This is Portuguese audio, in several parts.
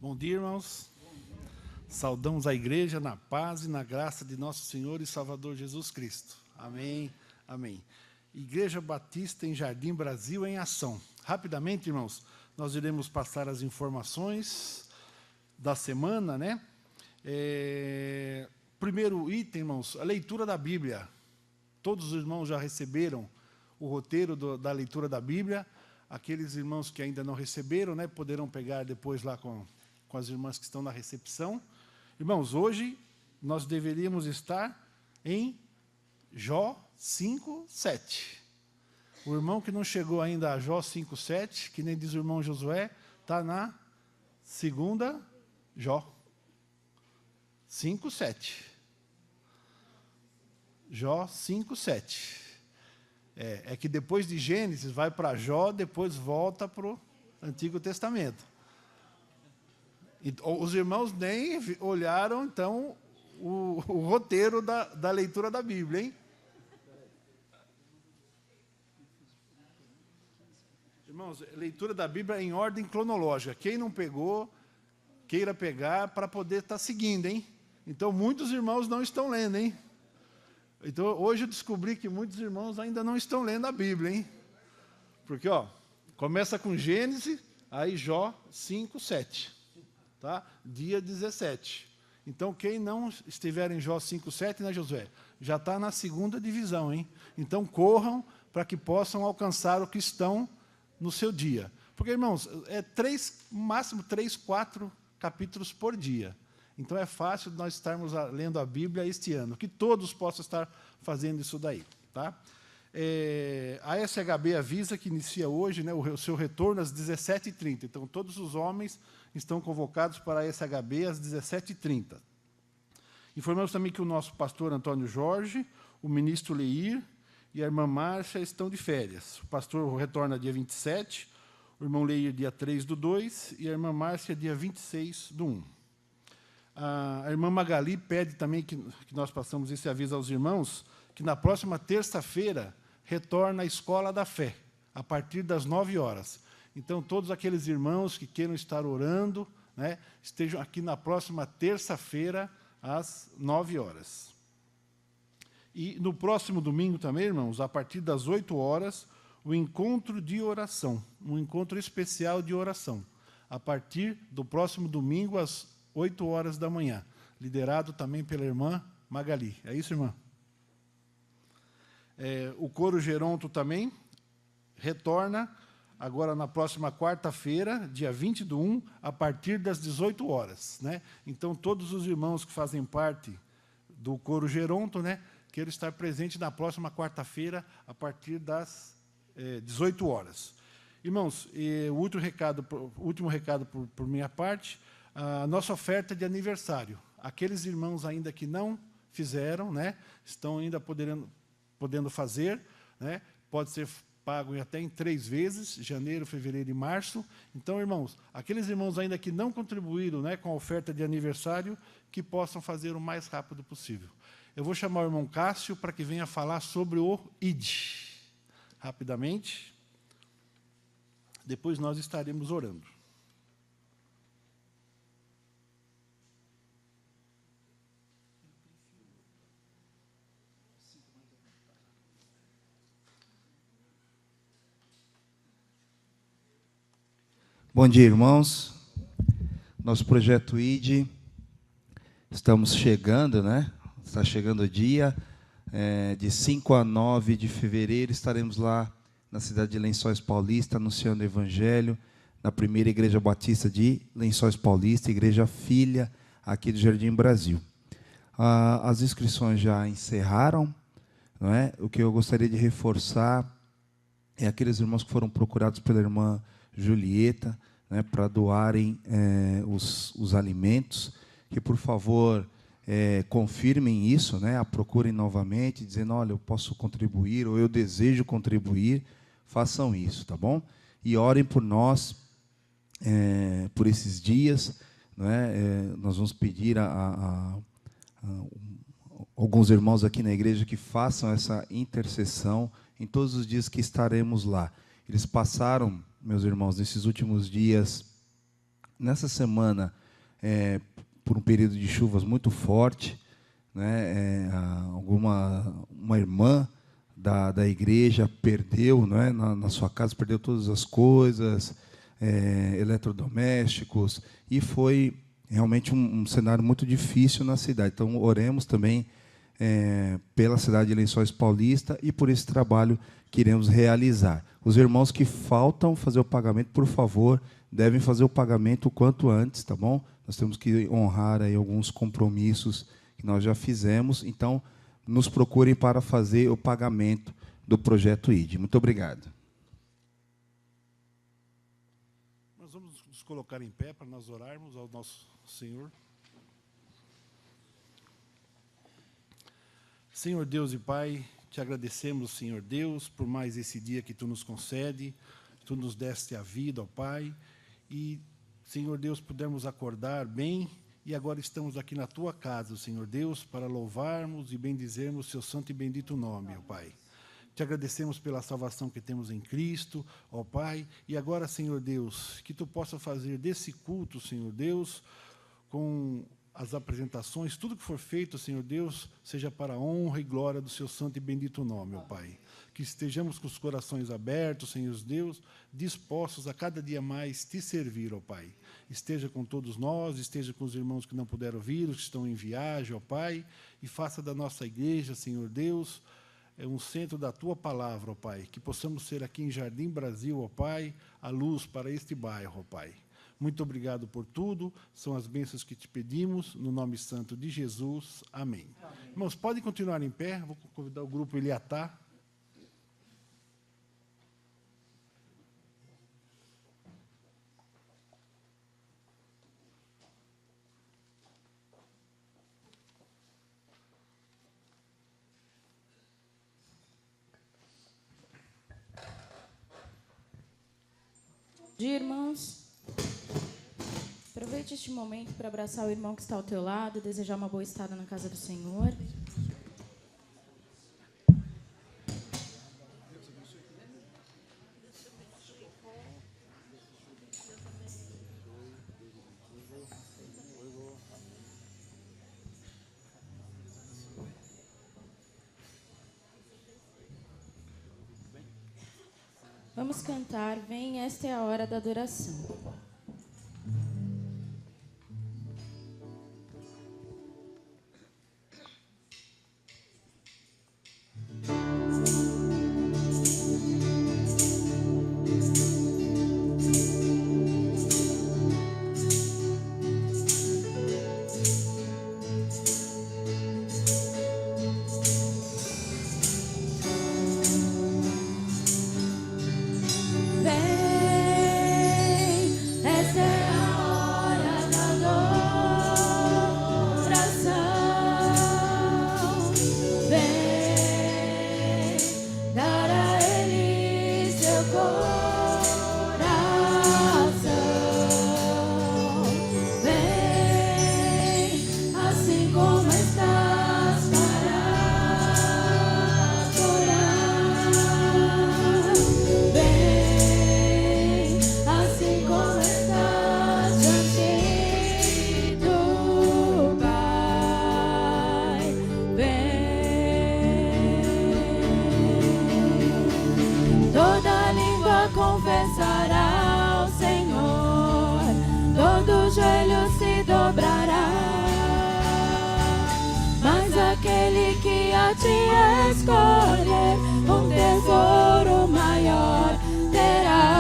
Bom dia, irmãos. Saudamos a igreja na paz e na graça de nosso Senhor e Salvador Jesus Cristo. Amém, amém. Igreja Batista em Jardim Brasil em ação. Rapidamente, irmãos, nós iremos passar as informações da semana, né? Primeiro item, irmãos, a leitura da Bíblia. Todos os irmãos já receberam o roteiro da leitura da Bíblia. Aqueles irmãos que ainda não receberam, né, poderão pegar depois lá com as irmãs que estão na recepção. Irmãos, hoje nós deveríamos estar em Jó 5:7. O irmão que não chegou ainda a Jó 5:7, que nem diz o irmão Josué, está na segunda Jó 5:7. Jó 5:7. É que depois de Gênesis vai para Jó, depois volta para o Antigo Testamento. E os irmãos nem olharam, então, o roteiro da leitura da Bíblia, hein? Irmãos, leitura da Bíblia em ordem cronológica. Quem não pegou, queira pegar para poder estar seguindo, hein? Então, muitos irmãos não estão lendo, hein? Então, hoje eu descobri que muitos irmãos ainda não estão lendo a Bíblia, hein? Porque, ó, começa com Gênesis, aí Jó 5:7, tá? Dia 17. Então, quem não estiver em Jó 5:7, né, Josué? Já está na segunda divisão, hein? Então, corram para que possam alcançar o que estão no seu dia. Porque, irmãos, máximo 3, 4 capítulos por dia. Então, é fácil nós estarmos lendo a Bíblia este ano, que todos possam estar fazendo isso daí. Tá? A SHB avisa que inicia hoje, né, o seu retorno às 17h30. Então, todos os homens estão convocados para a SHB às 17h30. Informamos também que o nosso pastor Antônio Jorge, o ministro Leir e a irmã Márcia estão de férias. O pastor retorna dia 27, o irmão Leir dia 3/2 e a irmã Márcia dia 26/1. A irmã Magali pede também que nós passamos esse aviso aos irmãos, que na próxima terça-feira retorna à Escola da Fé, a partir das 9h. Então, todos aqueles irmãos que queiram estar orando, né, estejam aqui na próxima terça-feira, às 9h. E no próximo domingo também, irmãos, a partir das 8h, o encontro de oração, um encontro especial de oração, a partir do próximo domingo, às 8h da manhã, liderado também pela irmã Magali. É isso, irmã? O coro Geronto também retorna agora na próxima quarta-feira, dia 20/1, a partir das 18h. Né? Então, todos os irmãos que fazem parte do coro Geronto, né, queiram estar presentes na próxima quarta-feira, a partir das 18h. Irmãos, o último recado por minha parte, a nossa oferta de aniversário. Aqueles irmãos ainda que não fizeram, né, estão ainda podendo fazer, né, pode ser pago até em 3 vezes, janeiro, fevereiro e março. Então, irmãos, aqueles irmãos ainda que não contribuíram, né, com a oferta de aniversário, que possam fazer o mais rápido possível. Eu vou chamar o irmão Cássio para que venha falar sobre o ID. Rapidamente. Depois nós estaremos orando. Bom dia, irmãos. Nosso projeto ID, estamos chegando, né? Está chegando o dia, de 5 a 9 de fevereiro, estaremos lá na cidade de Lençóis Paulista, anunciando o Evangelho, na primeira Igreja Batista de Lençóis Paulista, igreja filha aqui do Jardim Brasil. As inscrições já encerraram, não é? O que eu gostaria de reforçar é aqueles irmãos que foram procurados pela irmã Julieta, né, para doarem os alimentos, que, por favor, confirmem isso, né, a procurem novamente, dizendo, olha, eu posso contribuir, ou eu desejo contribuir, façam isso, tá bom? E orem por nós, por esses dias, né, nós vamos pedir a alguns irmãos aqui na igreja que façam essa intercessão em todos os dias que estaremos lá. Eles passaram, meus irmãos, nesses últimos dias, nessa semana, por um período de chuvas muito forte, né, uma irmã da igreja perdeu, né, na sua casa, perdeu todas as coisas, eletrodomésticos, e foi realmente um cenário muito difícil na cidade. Então, oremos também pela cidade de Lençóis Paulista e por esse trabalho que iremos realizar. Os irmãos que faltam fazer o pagamento, por favor, devem fazer o pagamento o quanto antes, tá bom? Nós temos que honrar aí alguns compromissos que nós já fizemos, então nos procurem para fazer o pagamento do projeto ID. Muito obrigado. Nós vamos nos colocar em pé para nós orarmos ao nosso Senhor. Senhor Deus e Pai, te agradecemos, Senhor Deus, por mais esse dia que Tu nos concede, Tu nos deste a vida, ó Pai, e, Senhor Deus, pudemos acordar bem, e agora estamos aqui na Tua casa, Senhor Deus, para louvarmos e bendizermos Seu santo e bendito nome, ó Pai. Te agradecemos pela salvação que temos em Cristo, ó Pai, e agora, Senhor Deus, que Tu possa fazer desse culto, Senhor Deus, com as apresentações, tudo que for feito, Senhor Deus, seja para a honra e glória do Seu santo e bendito nome, ó Pai. Que estejamos com os corações abertos, Senhor Deus, dispostos a cada dia mais Te servir, ó Pai. Esteja com todos nós, esteja com os irmãos que não puderam vir, os que estão em viagem, ó Pai, e faça da nossa igreja, Senhor Deus, um centro da Tua palavra, ó Pai. Que possamos ser aqui em Jardim Brasil, ó Pai, a luz para este bairro, ó Pai. Muito obrigado por tudo, são as bênçãos que te pedimos, no nome santo de Jesus. Amém. Amém. Irmãos, podem continuar em pé, vou convidar o grupo Eliatá. Dia, irmãos. Aproveite este momento para abraçar o irmão que está ao teu lado e desejar uma boa estada na casa do Senhor. Vamos cantar, vem, esta é a hora da adoração. confessará ao Senhor, todo joelho se dobrará. Mas aquele que a ti escolher, um tesouro maior terá.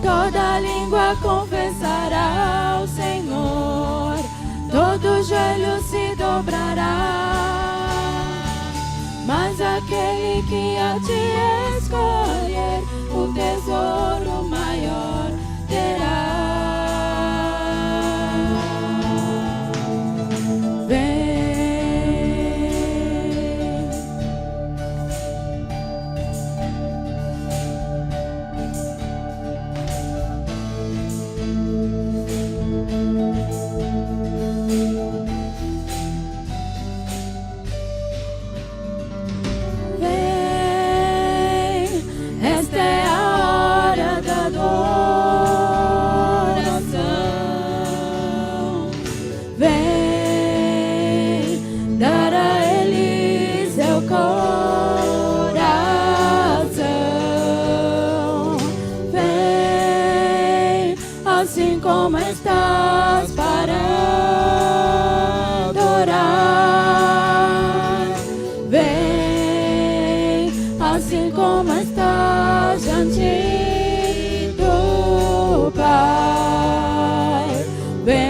Toda língua confessará ao Senhor, todo joelho se dobrará. Mas aquele que a ti escolher, o tesouro maior terá. Vem. assim como estás para adorar. Vem, assim como estás diante do Pai. Vem,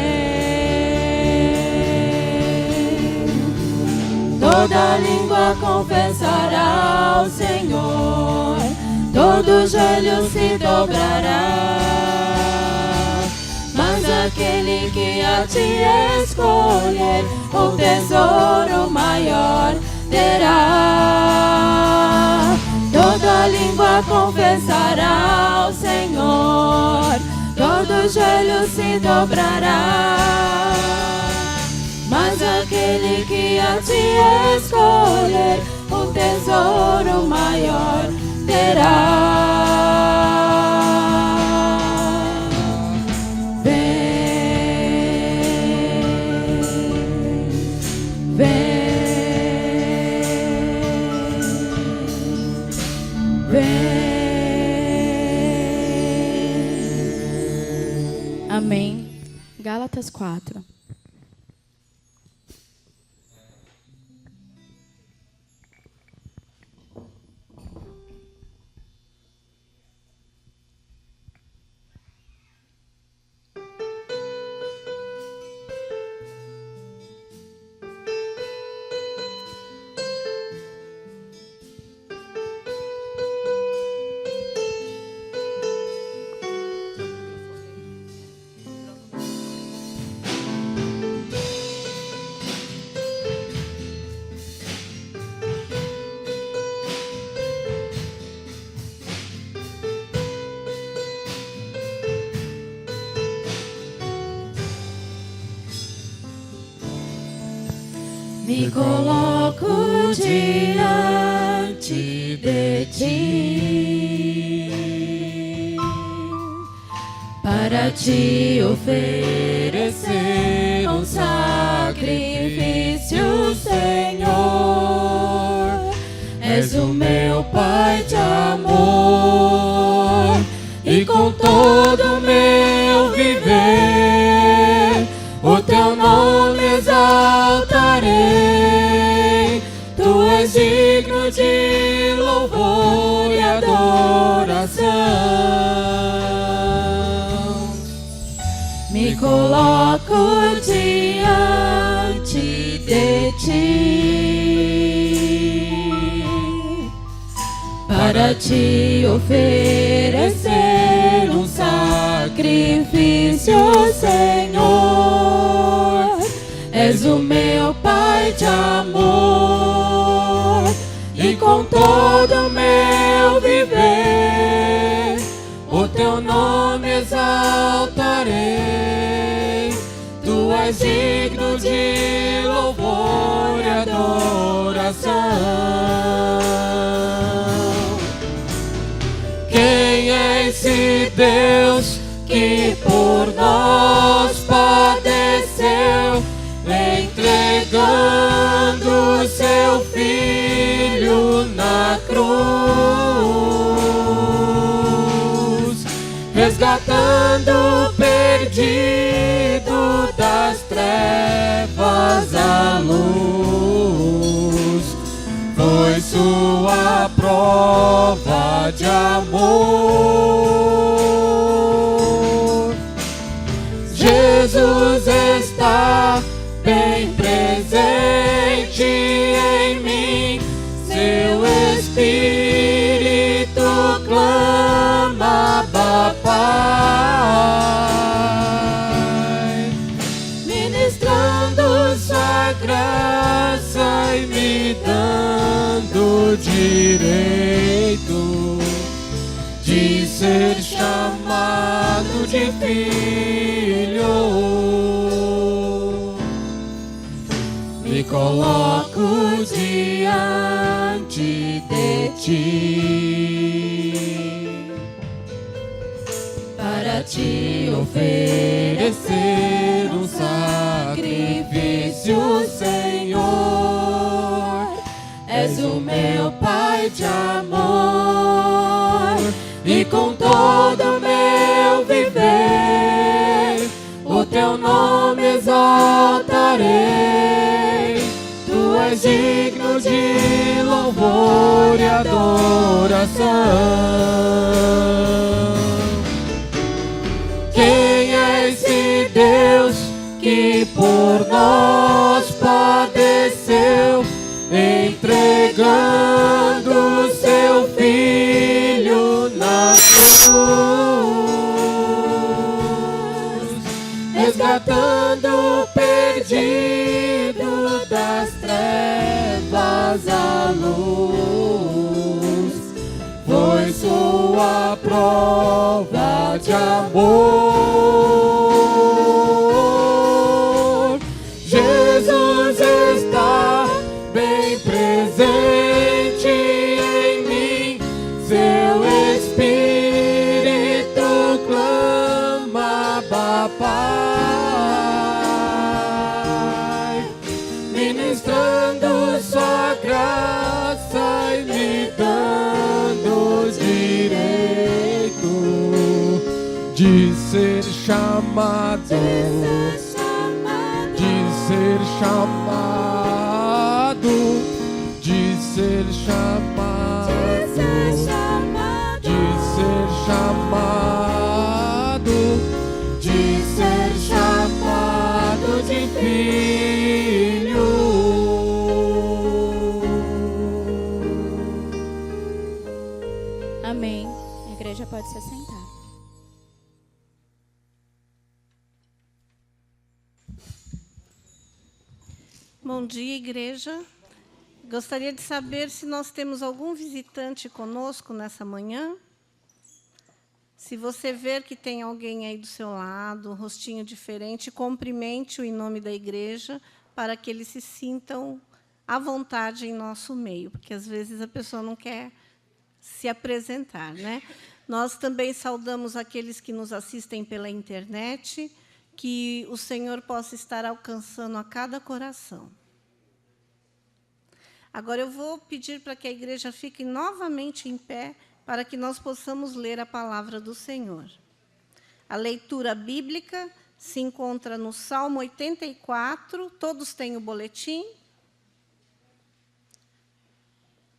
toda língua confessará ao Senhor, todo joelho se dobrará. Mas aquele que a ti escolher, o tesouro maior terá. Toda língua confessará ao Senhor, todo joelho se dobrará. Mas aquele que a ti escolher, o tesouro maior terá. Amém. Gálatas 4. Me coloco diante de ti para te oferecer um sacrifício, Senhor. És o meu Pai de amor e com todo o meu viver o teu nome exaltarei. Tu és digno de louvor e adoração. Me coloco diante de ti para te oferecer um sacrifício, Senhor. És o meu Pai de amor e com todo o meu viver o teu nome exaltarei. Tu és digno de louvor e adoração. Quem é esse Deus que por nós padeceu, entregando seu Filho na cruz, resgatando o perdido das trevas à luz? Foi sua prova de amor. Jesus está bem presente em mim, seu Espírito clama, Abba, Pai, ministrando sua graça e me dando direito de ser chamado de filho. Me coloco diante de ti para te oferecer um sacrifício, Senhor. És o meu Pai de amor e com todo o meu viver Rei, Tu és digno de louvor e adoração. Quem é esse Deus que por nós padeceu, entregando seu Filho na cruz, resgatando o perdido das trevas à luz? Foi sua prova de amor. Jesus está bem presente em mim, seu Espírito clama, Abba, Pai, ministrando sua graça e me dando o direito de ser chamado, de ser chamado, de ser chamado, de ser chamado, de ser chamado de filho. Amém. A igreja pode se assentar. Bom dia, igreja. Gostaria de saber se nós temos algum visitante conosco nessa manhã. Se você ver que tem alguém aí do seu lado, um rostinho diferente, cumprimente-o em nome da igreja, para que eles se sintam à vontade em nosso meio, porque às vezes a pessoa não quer se apresentar, né? Nós também saudamos aqueles que nos assistem pela internet, que o Senhor possa estar alcançando a cada coração. Agora eu vou pedir para que a igreja fique novamente em pé, para que nós possamos ler a palavra do Senhor. A leitura bíblica se encontra no Salmo 84, todos têm o boletim?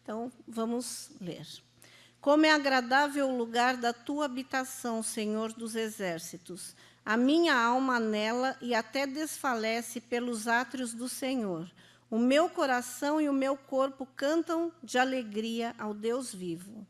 Então, vamos ler. Como é agradável o lugar da tua habitação, Senhor dos exércitos. A minha alma anela e até desfalece pelos átrios do Senhor. O meu coração e o meu corpo cantam de alegria ao Deus vivo.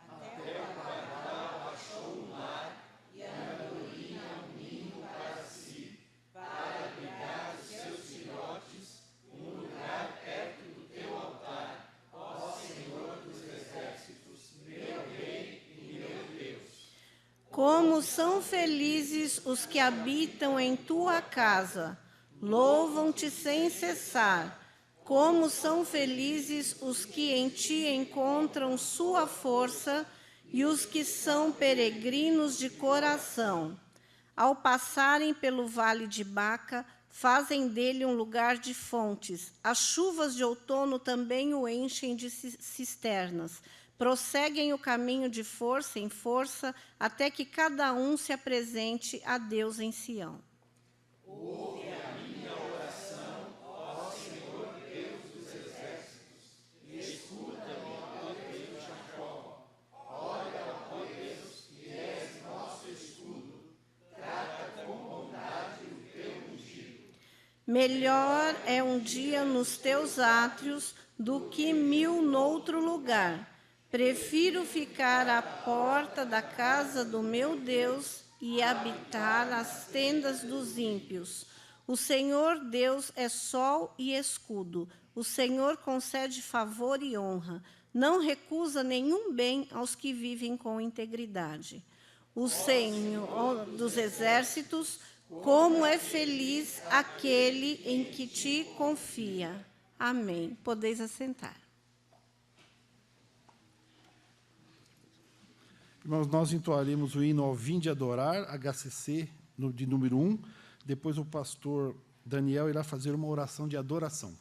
Até o pardal achou o mar e a andorinha um ninho para si, para abrigar os seus filhotes, um lugar perto do teu altar, ó Senhor dos exércitos, meu Rei e meu Deus. Como são felizes os que habitam em tua casa, louvam-te sem cessar. Como são felizes os que em ti encontram sua força e os que são peregrinos de coração. Ao passarem pelo vale de Baca, fazem dele um lugar de fontes. As chuvas de outono também o enchem de cisternas. Prosseguem o caminho de força em força, até que cada um se apresente a Deus em Sião. Ouve a minha oração, ó Senhor Deus dos exércitos, e escuta-me, ó Deus de Jacó. Olha, ó Deus, que és nosso escudo, trata com bondade o teu ungido. Melhor é um dia nos teus átrios do que 1000 noutro lugar. Prefiro ficar à porta da casa do meu Deus e habitar as tendas dos ímpios. O Senhor Deus é sol e escudo. O Senhor concede favor e honra. Não recusa nenhum bem aos que vivem com integridade. O Senhor dos exércitos, como é feliz aquele em que te confia. Amém. Podeis assentar. Irmãos, nós entoaremos o hino Ao Vinde Adorar, HCC, de número 1. Depois o pastor Daniel irá fazer uma oração de adoração.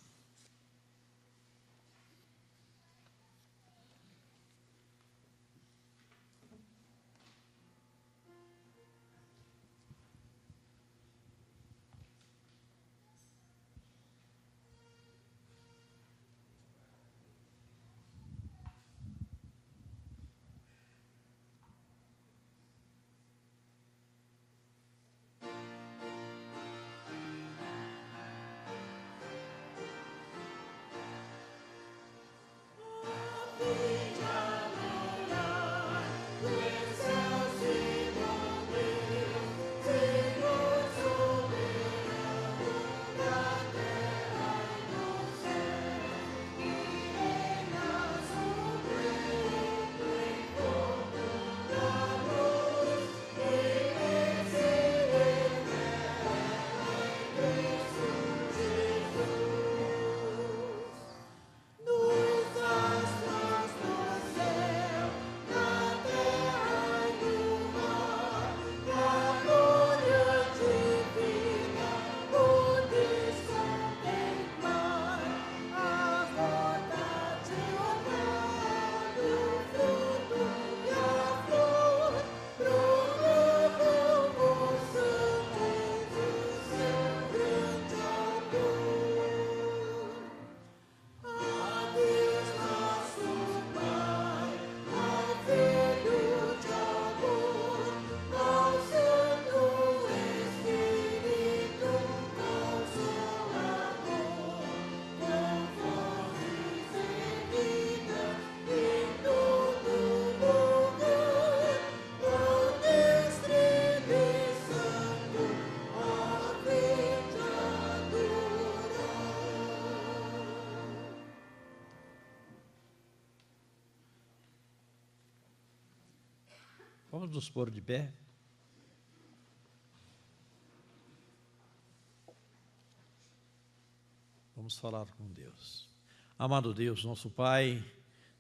Vamos nos pôr de pé. Vamos falar com Deus. Amado Deus, nosso Pai,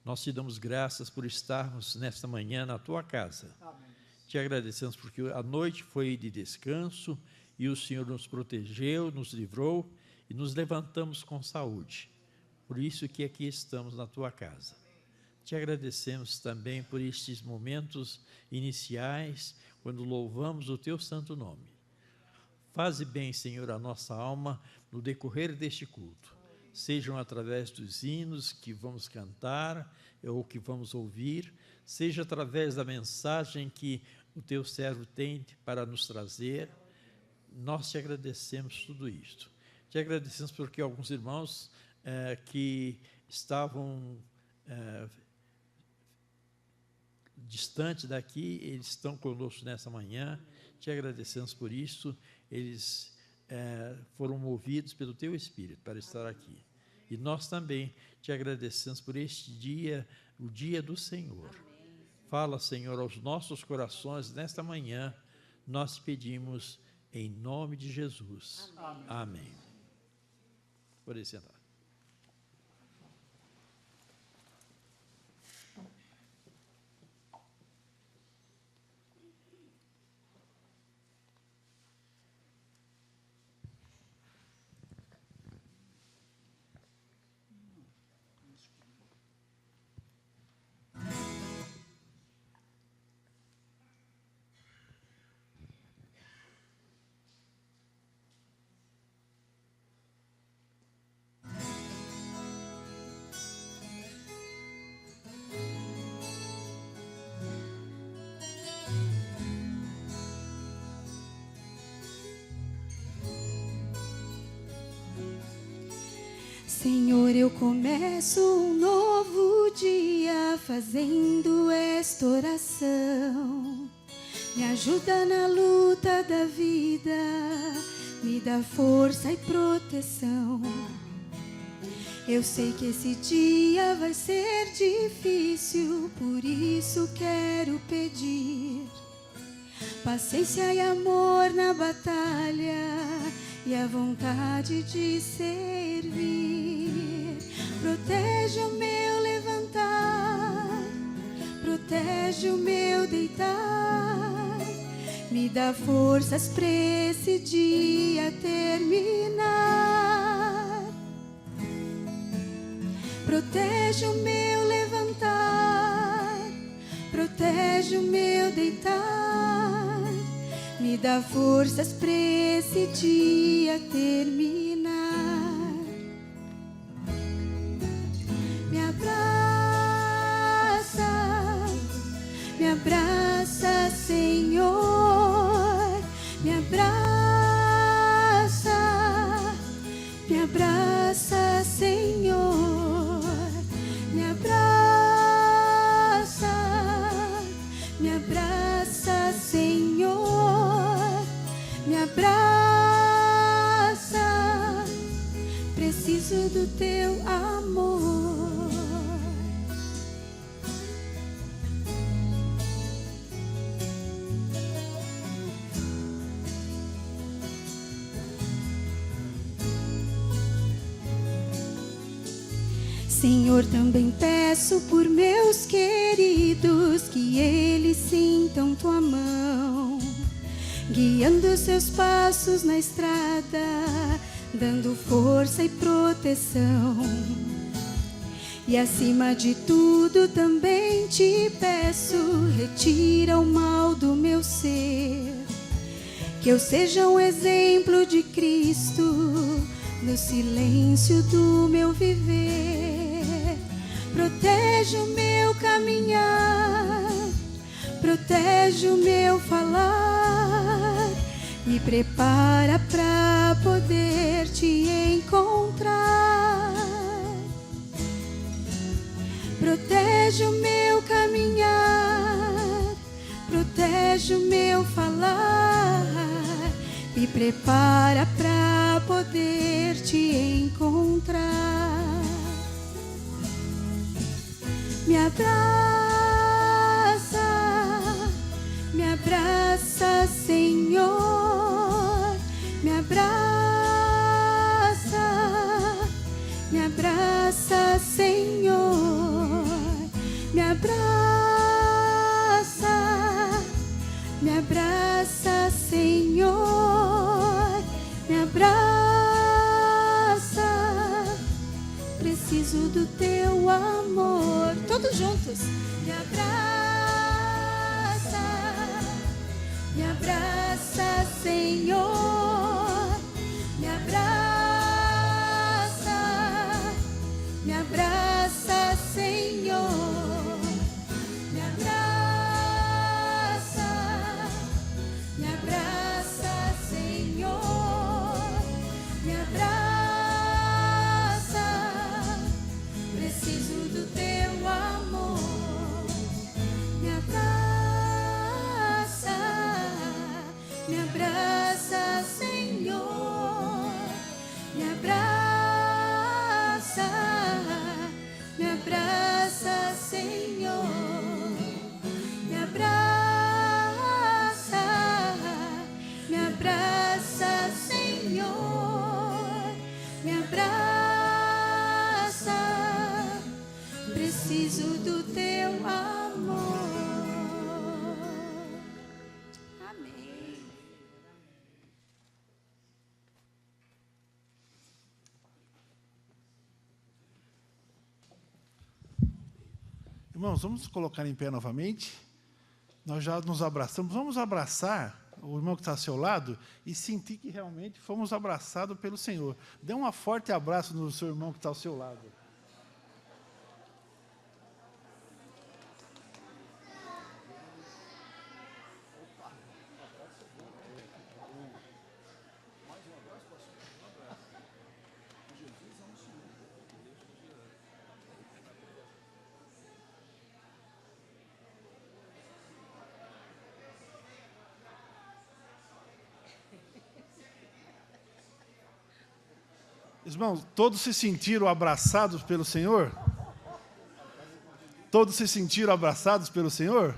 nós te damos graças por estarmos nesta manhã na tua casa. Amém. Te agradecemos porque a noite foi de descanso e o Senhor nos protegeu, nos livrou e nos levantamos com saúde. Por isso que aqui estamos na tua casa. Te agradecemos também por estes momentos iniciais, quando louvamos o teu santo nome. Faze bem, Senhor, a nossa alma no decorrer deste culto, sejam através dos hinos que vamos cantar ou que vamos ouvir, seja através da mensagem que o teu servo tem para nos trazer. Nós te agradecemos tudo isto. Te agradecemos porque alguns irmãos que estavam distante daqui, eles estão conosco nessa manhã. Te agradecemos por isso. Eles foram movidos pelo teu Espírito para estar aqui. E nós também te agradecemos por este dia, o dia do Senhor. Fala, Senhor, aos nossos corações nesta manhã. Nós te pedimos em nome de Jesus. Amém. Amém. Pode sentar. Senhor, eu começo um novo dia fazendo esta oração. Me ajuda na luta da vida, me dá força e proteção. Eu sei que esse dia vai ser difícil, por isso quero pedir paciência e amor na batalha e a vontade de servir. Protege o meu levantar, protege o meu deitar, me dá forças pra esse dia terminar. Protege o meu levantar, protege o meu deitar, me dá forças pra esse dia terminar. Me abraça, Senhor, me abraça, Senhor, me abraça, Senhor, me abraça, preciso do teu amor. Senhor, também peço por meus queridos que eles sintam tua mão, guiando seus passos na estrada, dando força e proteção. E acima de tudo também te peço, retira o mal do meu ser, que eu seja um exemplo de Cristo no silêncio do meu viver. Protege o meu caminhar, protege o meu falar, me prepara pra poder te encontrar. Protege o meu caminhar, protege o meu falar, me prepara pra poder te encontrar. Me abraça, abraça, Senhor, me abraça, me abraça, Senhor, me abraça, me abraça, Senhor, me abraça, preciso do teu amor. Todos juntos. Me abraça, Senhor, me abraça, me abraça, Senhor, me abraça, me abraça, Senhor, me abraça, preciso do teu amor. Me abraça, Senhor, me abraça, me abraça, Senhor, me abraça, me abraça, Senhor, me abraça, preciso do teu amor. Irmãos, vamos colocar em pé novamente. Nós já nos abraçamos. Vamos abraçar o irmão que está ao seu lado e sentir que realmente fomos abraçados pelo Senhor. Dê um forte abraço no seu irmão que está ao seu lado. Irmãos, todos se sentiram abraçados pelo Senhor? Todos se sentiram abraçados pelo Senhor?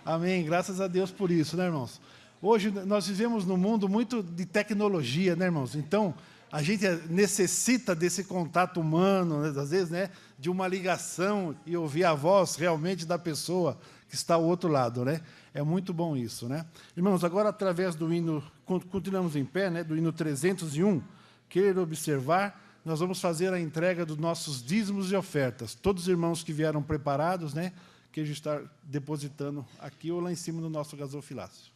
Amém, graças a Deus por isso, né, irmãos? Hoje nós vivemos num mundo muito de tecnologia, né, irmãos? Então, a gente necessita desse contato humano, né, às vezes, né, de uma ligação e ouvir a voz realmente da pessoa que está ao outro lado, né? É muito bom isso, né? Irmãos, agora através do hino, continuamos em pé, né, do hino 301, querer observar, nós vamos fazer a entrega dos nossos dízimos e ofertas. Todos os irmãos que vieram preparados, né, que a gente está depositando aqui ou lá em cima do nosso gasofilácio.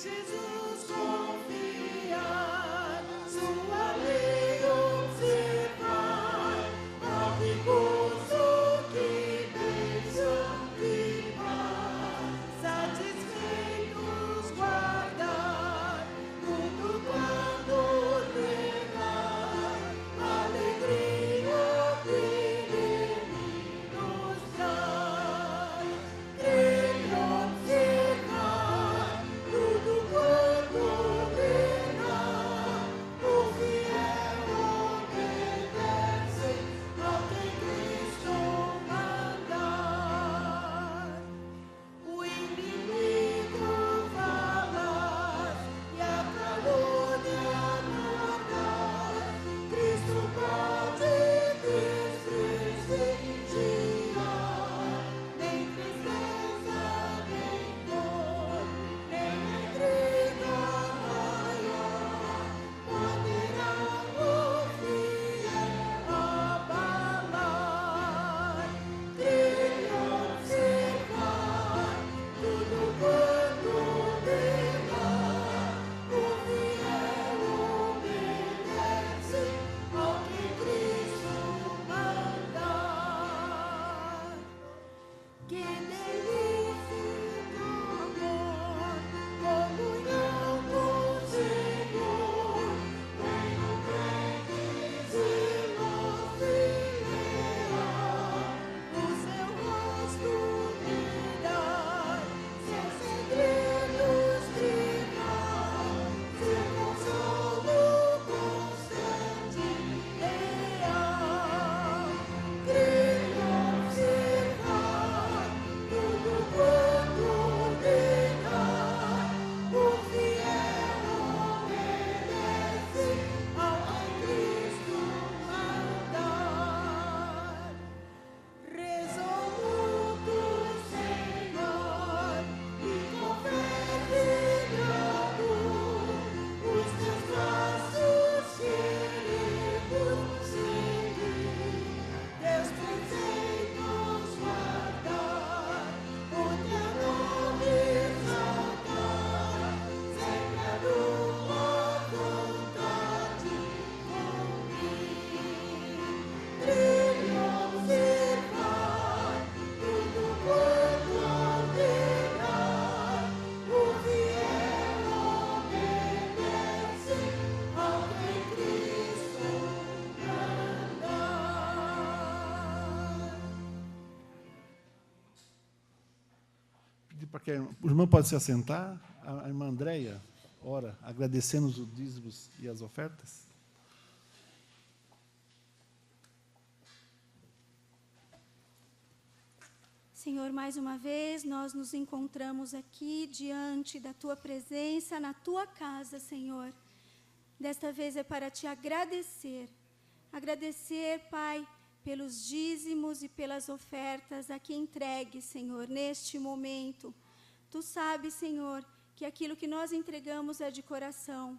Jesus confiar, sua lei observar, que gozo, que bênção, que paz, satisfeitos guardar, tudo quando ordenar, alegria que Ele nos traz, Ele observar. Tudo quanto pedir para que o irmão pode se assentar. A irmã Andréia ora, agradecendo os dízimos e as ofertas. Senhor, mais uma vez nós nos encontramos aqui diante da Tua presença, na Tua casa, Senhor. Desta vez é para Te agradecer. Agradecer, Pai, pelos dízimos e pelas ofertas aqui entregues, Senhor, neste momento. Tu sabes, Senhor, que aquilo que nós entregamos é de coração.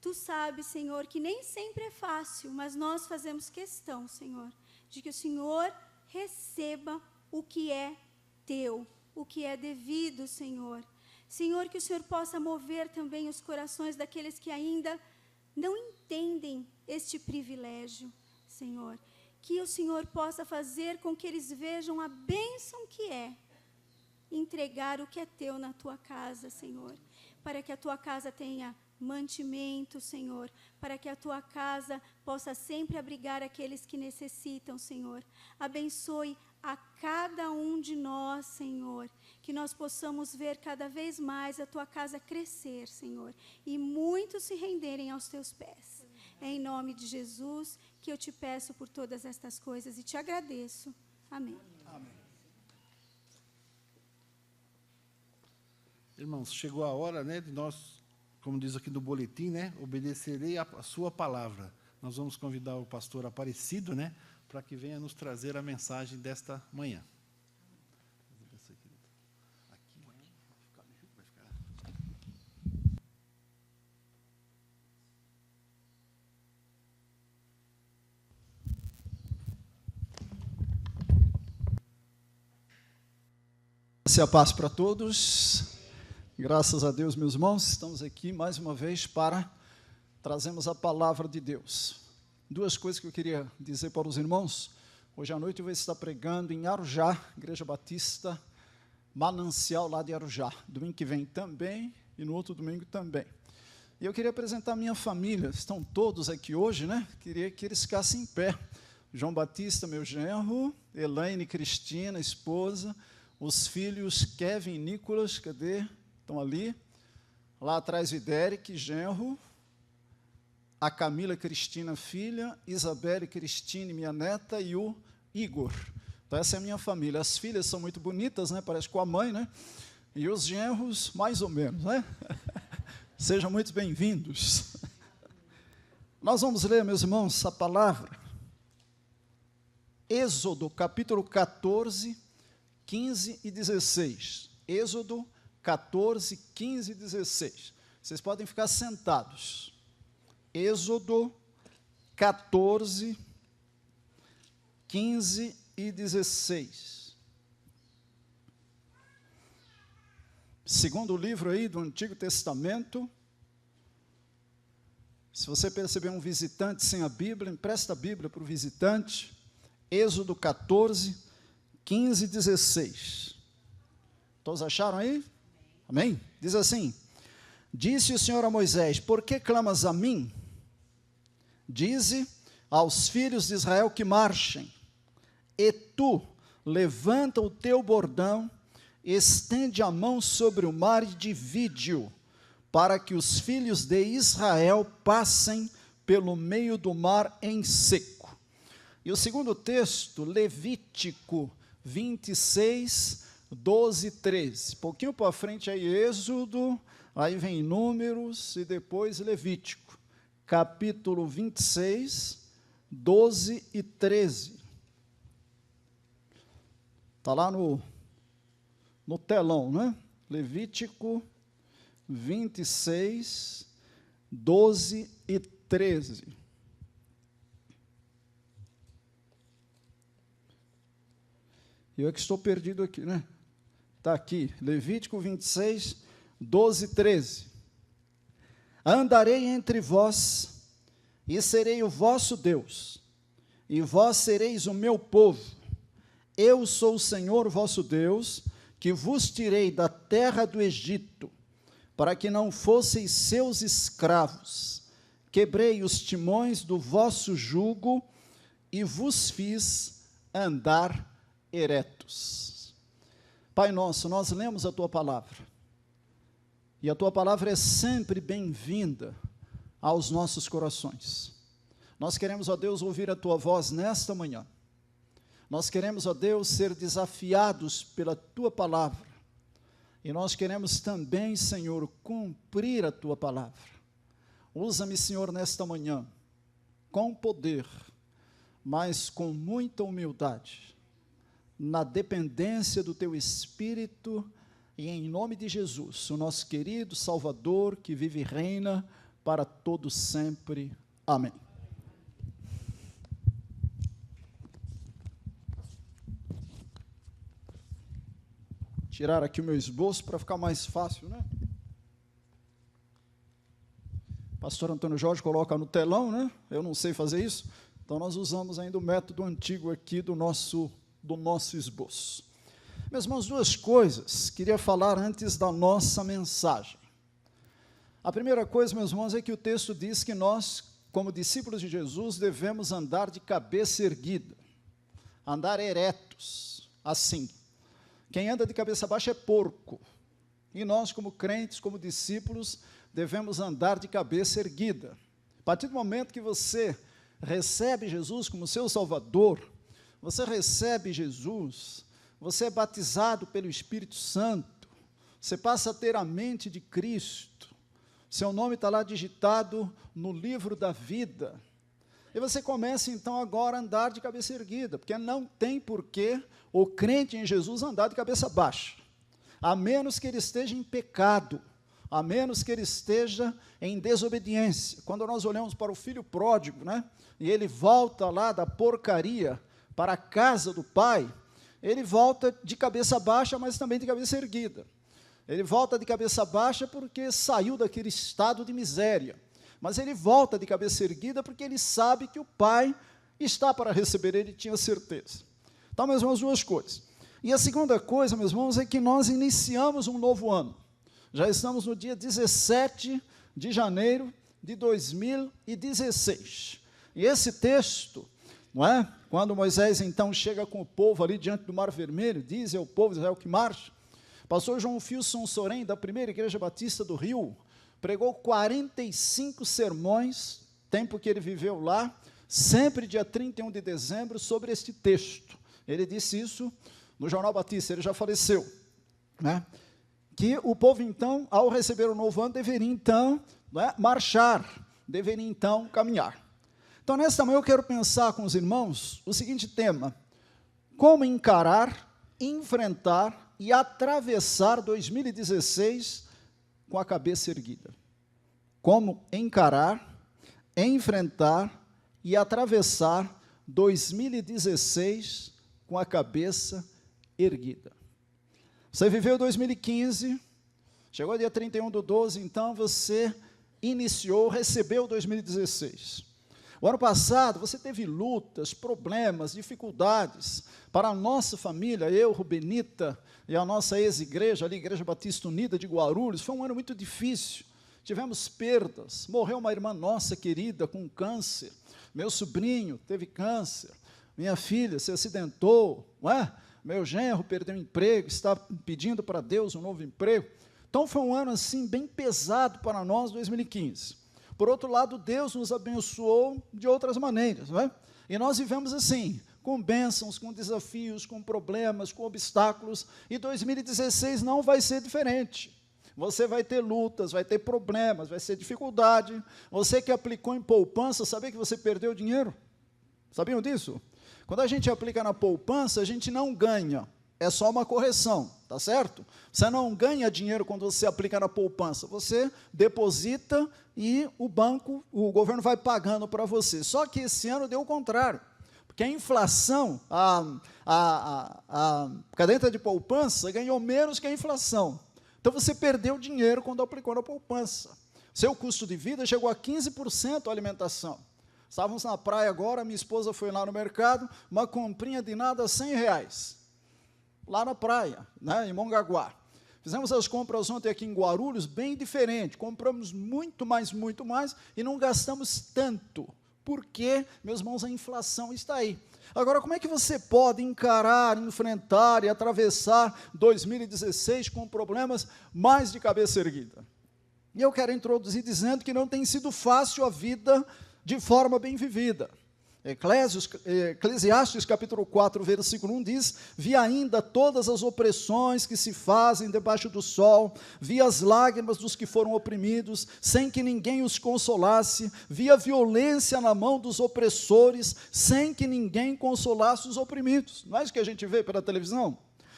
Tu sabes, Senhor, que nem sempre é fácil, mas nós fazemos questão, Senhor, de que o Senhor receba o que é teu, o que é devido, Senhor. Senhor, que o Senhor possa mover também os corações daqueles que ainda não entendem este privilégio, Senhor. Que o Senhor possa fazer com que eles vejam a bênção que é entregar o que é teu na tua casa, Senhor. Para que a tua casa tenha mantimento, Senhor. Para que a tua casa possa sempre abrigar aqueles que necessitam, Senhor. Abençoe a cada um de nós, Senhor, que nós possamos ver cada vez mais a Tua casa crescer, Senhor, e muitos se renderem aos Teus pés. É em nome de Jesus que eu Te peço por todas estas coisas e Te agradeço. Amém. Amém. Irmãos, chegou a hora, né, de nós, como diz aqui no boletim, né, obedecerei a Sua palavra. Nós vamos convidar o pastor Aparecido, né, para que venha nos trazer a mensagem desta manhã. Se a paz para todos. Graças a Deus, meus irmãos, estamos aqui mais uma vez para trazermos a palavra de Deus. Duas coisas que eu queria dizer para os irmãos. Hoje à noite eu vou estar pregando em Arujá, Igreja Batista Manancial, lá de Arujá. Domingo que vem também e no outro domingo também. E eu queria apresentar a minha família. Estão todos aqui hoje, né? Queria que eles ficassem em pé. João Batista, meu genro, Elaine, Cristina, esposa, os filhos Kevin e Nicolas, cadê? Estão ali. Lá atrás, Videric, genro. A Camila Cristina, filha, Isabelle Cristine, minha neta, e o Igor. Então, essa é a minha família. As filhas são muito bonitas, né? Parece com a mãe, né? E os genros, mais ou menos, né? Sejam muito bem-vindos. Nós vamos ler, meus irmãos, a palavra. Êxodo, capítulo 14, 15 e 16. Êxodo 14, 15 e 16. Vocês podem ficar sentados. Êxodo 14, 15 e 16. Segundo livro aí do Antigo Testamento. Se você perceber um visitante sem a Bíblia, empresta a Bíblia para o visitante. Êxodo 14, 15 e 16. Todos acharam aí? Amém? Diz assim: disse o Senhor a Moisés: por que clamas a mim? Dize aos filhos de Israel que marchem, e tu levanta o teu bordão, estende a mão sobre o mar e divide-o, para que os filhos de Israel passem pelo meio do mar em seco. E o segundo texto, Levítico 26, 12 e 13. Pouquinho para frente aí, Êxodo, aí vem Números e depois Levítico. Capítulo 26, 12 e 13. Está lá no telão, né? Levítico 26, 12 e 13. Eu é que estou perdido aqui, né? Está aqui, Levítico 26, 12 e 13. Andarei entre vós, e serei o vosso Deus, e vós sereis o meu povo. Eu sou o Senhor vosso Deus, que vos tirei da terra do Egito, para que não fosseis seus escravos. Quebrei os timões do vosso jugo, e vos fiz andar eretos. A Pai nosso, nós lemos a Tua palavra, e a Tua palavra é sempre bem-vinda aos nossos corações. Nós queremos, ó Deus, ouvir a Tua voz nesta manhã. Nós queremos, ó Deus, ser desafiados pela Tua palavra, e nós queremos também, Senhor, cumprir a Tua palavra. Usa-me, Senhor, nesta manhã, com poder, mas com muita humildade, na dependência do Teu Espírito, e em nome de Jesus, o nosso querido Salvador, que vive e reina para todo sempre. Amém. Tirar aqui o meu esboço para ficar mais fácil, né? Pastor Antônio Jorge coloca no telão, né? Eu não sei fazer isso, então nós usamos ainda o método antigo aqui do nosso esboço. Meus irmãos, duas coisas queria falar antes da nossa mensagem. A primeira coisa, meus irmãos, é que o texto diz que nós, como discípulos de Jesus, devemos andar de cabeça erguida, andar eretos, assim. Quem anda de cabeça baixa é porco, e nós, como crentes, como discípulos, devemos andar de cabeça erguida. A partir do momento que você recebe Jesus como seu Salvador, você recebe Jesus, você é batizado pelo Espírito Santo, você passa a ter a mente de Cristo, seu nome está lá digitado no livro da vida, e você começa então agora a andar de cabeça erguida, porque não tem porquê o crente em Jesus andar de cabeça baixa, a menos que ele esteja em pecado, a menos que ele esteja em desobediência. Quando nós olhamos para o filho pródigo, né, e ele volta lá da porcaria para a casa do pai, ele volta de cabeça baixa, mas também de cabeça erguida. Ele volta de cabeça baixa porque saiu daquele estado de miséria, mas ele volta de cabeça erguida porque ele sabe que o pai está para receber ele, tinha certeza. Então, meus irmãos, duas coisas. E a segunda coisa, meus irmãos, é que nós iniciamos um novo ano. Já estamos no dia 17 de janeiro de 2016. E esse texto, não é? Quando Moisés então chega com o povo ali diante do Mar Vermelho, diz ao povo de Israel que marche, pastor João Filson Sorém, da primeira Igreja Batista do Rio, pregou 45 sermões, tempo que ele viveu lá, sempre dia 31 de dezembro, sobre este texto. Ele disse isso no Jornal Batista, ele já faleceu, né? Que o povo, então, ao receber o novo ano, deveria, então, né, marchar, deveria, então, caminhar. Então, nesta manhã, eu quero pensar com os irmãos o seguinte tema: como encarar, enfrentar e atravessar 2016 com a cabeça erguida. Como encarar, enfrentar e atravessar 2016 com a cabeça erguida. Você viveu 2015, chegou dia 31/12, então você iniciou, recebeu 2016. O ano passado você teve lutas, problemas, dificuldades. Para a nossa família, eu, Rubenita e a nossa ex-igreja, ali, Igreja Batista Unida de Guarulhos, foi um ano muito difícil. Tivemos perdas, morreu uma irmã nossa querida com câncer, meu sobrinho teve câncer, minha filha se acidentou, não é? Meu genro perdeu o emprego, está pedindo para Deus um novo emprego. Então foi um ano assim bem pesado para nós, 2015. Por outro lado, Deus nos abençoou de outras maneiras, não é? E nós vivemos assim, com bênçãos, com desafios, com problemas, com obstáculos, e 2016 não vai ser diferente. Você vai ter lutas, vai ter problemas, vai ter dificuldade. Você que aplicou em poupança, sabia que você perdeu dinheiro? Sabiam disso? Quando a gente aplica na poupança, a gente não ganha, é só uma correção, tá certo? Você não ganha dinheiro quando você aplica na poupança, você deposita e o banco, o governo vai pagando para você. Só que esse ano deu o contrário, porque a inflação, a caderneta de poupança ganhou menos que a inflação. Então você perdeu dinheiro quando aplicou na poupança. Seu custo de vida chegou a 15% a alimentação. Estávamos na praia agora, minha esposa foi lá no mercado, uma comprinha de nada, R$100, lá na praia, né, em Mongaguá. Fizemos as compras ontem aqui em Guarulhos, bem diferente, compramos muito mais, e não gastamos tanto, porque, meus irmãos, a inflação está aí. Agora, como é que você pode encarar, enfrentar e atravessar 2016 com problemas mais de cabeça erguida? E eu quero introduzir dizendo que não tem sido fácil a vida de forma bem vivida. Eclesiastes capítulo 4, versículo 1 diz: vi ainda todas as opressões que se fazem debaixo do sol, vi as lágrimas dos que foram oprimidos, sem que ninguém os consolasse, vi a violência na mão dos opressores, sem que ninguém consolasse os oprimidos. Não é isso que a gente vê pela televisão?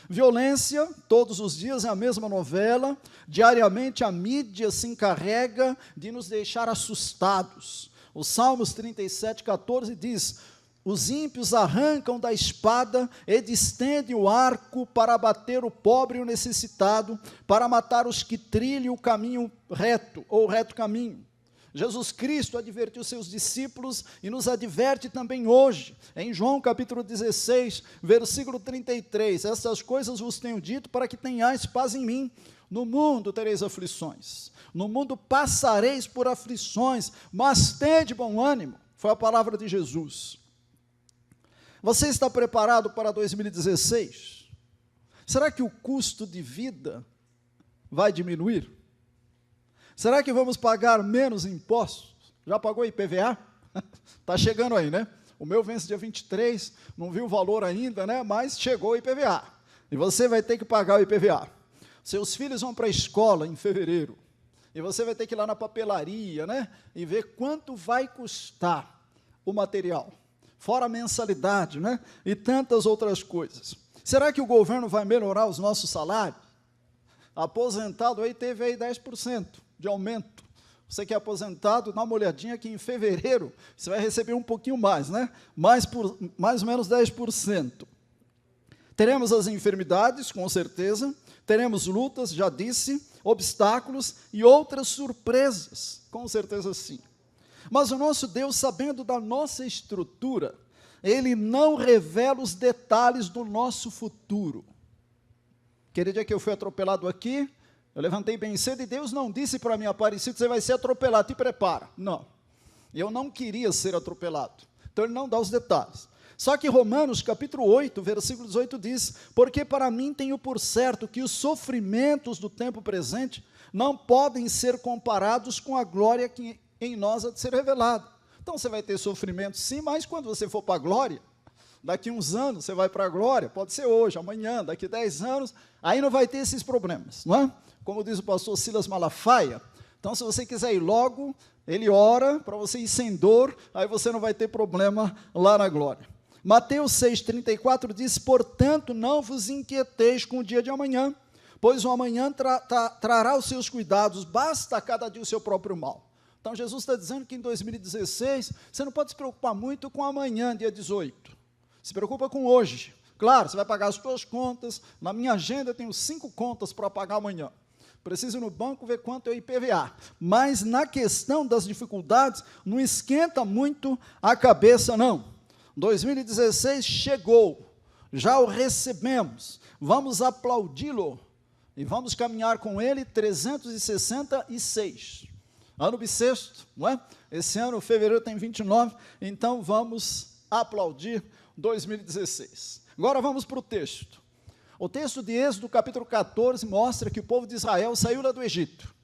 Violência, todos os dias é a mesma novela, diariamente a mídia se encarrega de nos deixar assustados. O Salmos 37:14 diz: os ímpios arrancam da espada e distendem o arco para abater o pobre e o necessitado, para matar os que trilham o caminho reto, ou o reto caminho. Jesus Cristo advertiu seus discípulos e nos adverte também hoje, em João capítulo 16, versículo 33, essas coisas vos tenho dito para que tenhais paz em mim. No mundo tereis aflições, no mundo passareis por aflições, mas tende bom ânimo, foi a palavra de Jesus. Você está preparado para 2016? Será que o custo de vida vai diminuir? Será que vamos pagar menos impostos? Já pagou IPVA? Está chegando aí, né? O meu vence dia 23, não vi o valor ainda, né? Mas chegou o IPVA. E você vai ter que pagar o IPVA. Seus filhos vão para a escola em fevereiro. E você vai ter que ir lá na papelaria, né? E ver quanto vai custar o material. Fora a mensalidade, né? E tantas outras coisas. Será que o governo vai melhorar os nossos salários? Aposentado aí teve aí 10% de aumento. Você que é aposentado, dá uma olhadinha que em fevereiro você vai receber um pouquinho mais, né? Mais ou menos 10%. Teremos as enfermidades, com certeza. Teremos lutas, já disse, obstáculos e outras surpresas, com certeza sim. Mas o nosso Deus, sabendo da nossa estrutura, Ele não revela os detalhes do nosso futuro. Aquele dia que eu fui atropelado aqui, eu levantei bem cedo e Deus não disse para mim: Aparecido, você vai ser atropelado, te prepara. Não, eu não queria ser atropelado, então Ele não dá os detalhes. Só que Romanos capítulo 8, versículo 18 diz: porque para mim tenho por certo que os sofrimentos do tempo presente não podem ser comparados com a glória que em nós há de ser revelada. Então você vai ter sofrimento sim, mas quando você for para a glória, daqui uns anos você vai para a glória, pode ser hoje, amanhã, daqui 10 anos, aí não vai ter esses problemas, não é? Como diz o pastor Silas Malafaia, então se você quiser ir logo, ele ora para você ir sem dor, aí você não vai ter problema lá na glória. Mateus 6,34 diz: portanto, não vos inquieteis com o dia de amanhã, pois o amanhã trará os seus cuidados, basta a cada dia o seu próprio mal. Então, Jesus está dizendo que em 2016, você não pode se preocupar muito com amanhã, dia 18. Se preocupa com hoje. Claro, você vai pagar as suas contas. Na minha agenda, eu tenho 5 contas para pagar amanhã. Preciso ir no banco ver quanto é o IPVA. Mas, na questão das dificuldades, não esquenta muito a cabeça, não. 2016 chegou, já o recebemos, vamos aplaudi-lo e vamos caminhar com ele 366, ano bissexto, não é? Esse ano, fevereiro tem 29, então vamos aplaudir 2016. Agora vamos para o texto. O texto de Êxodo, capítulo 14, mostra que o povo de Israel saiu lá do Egito.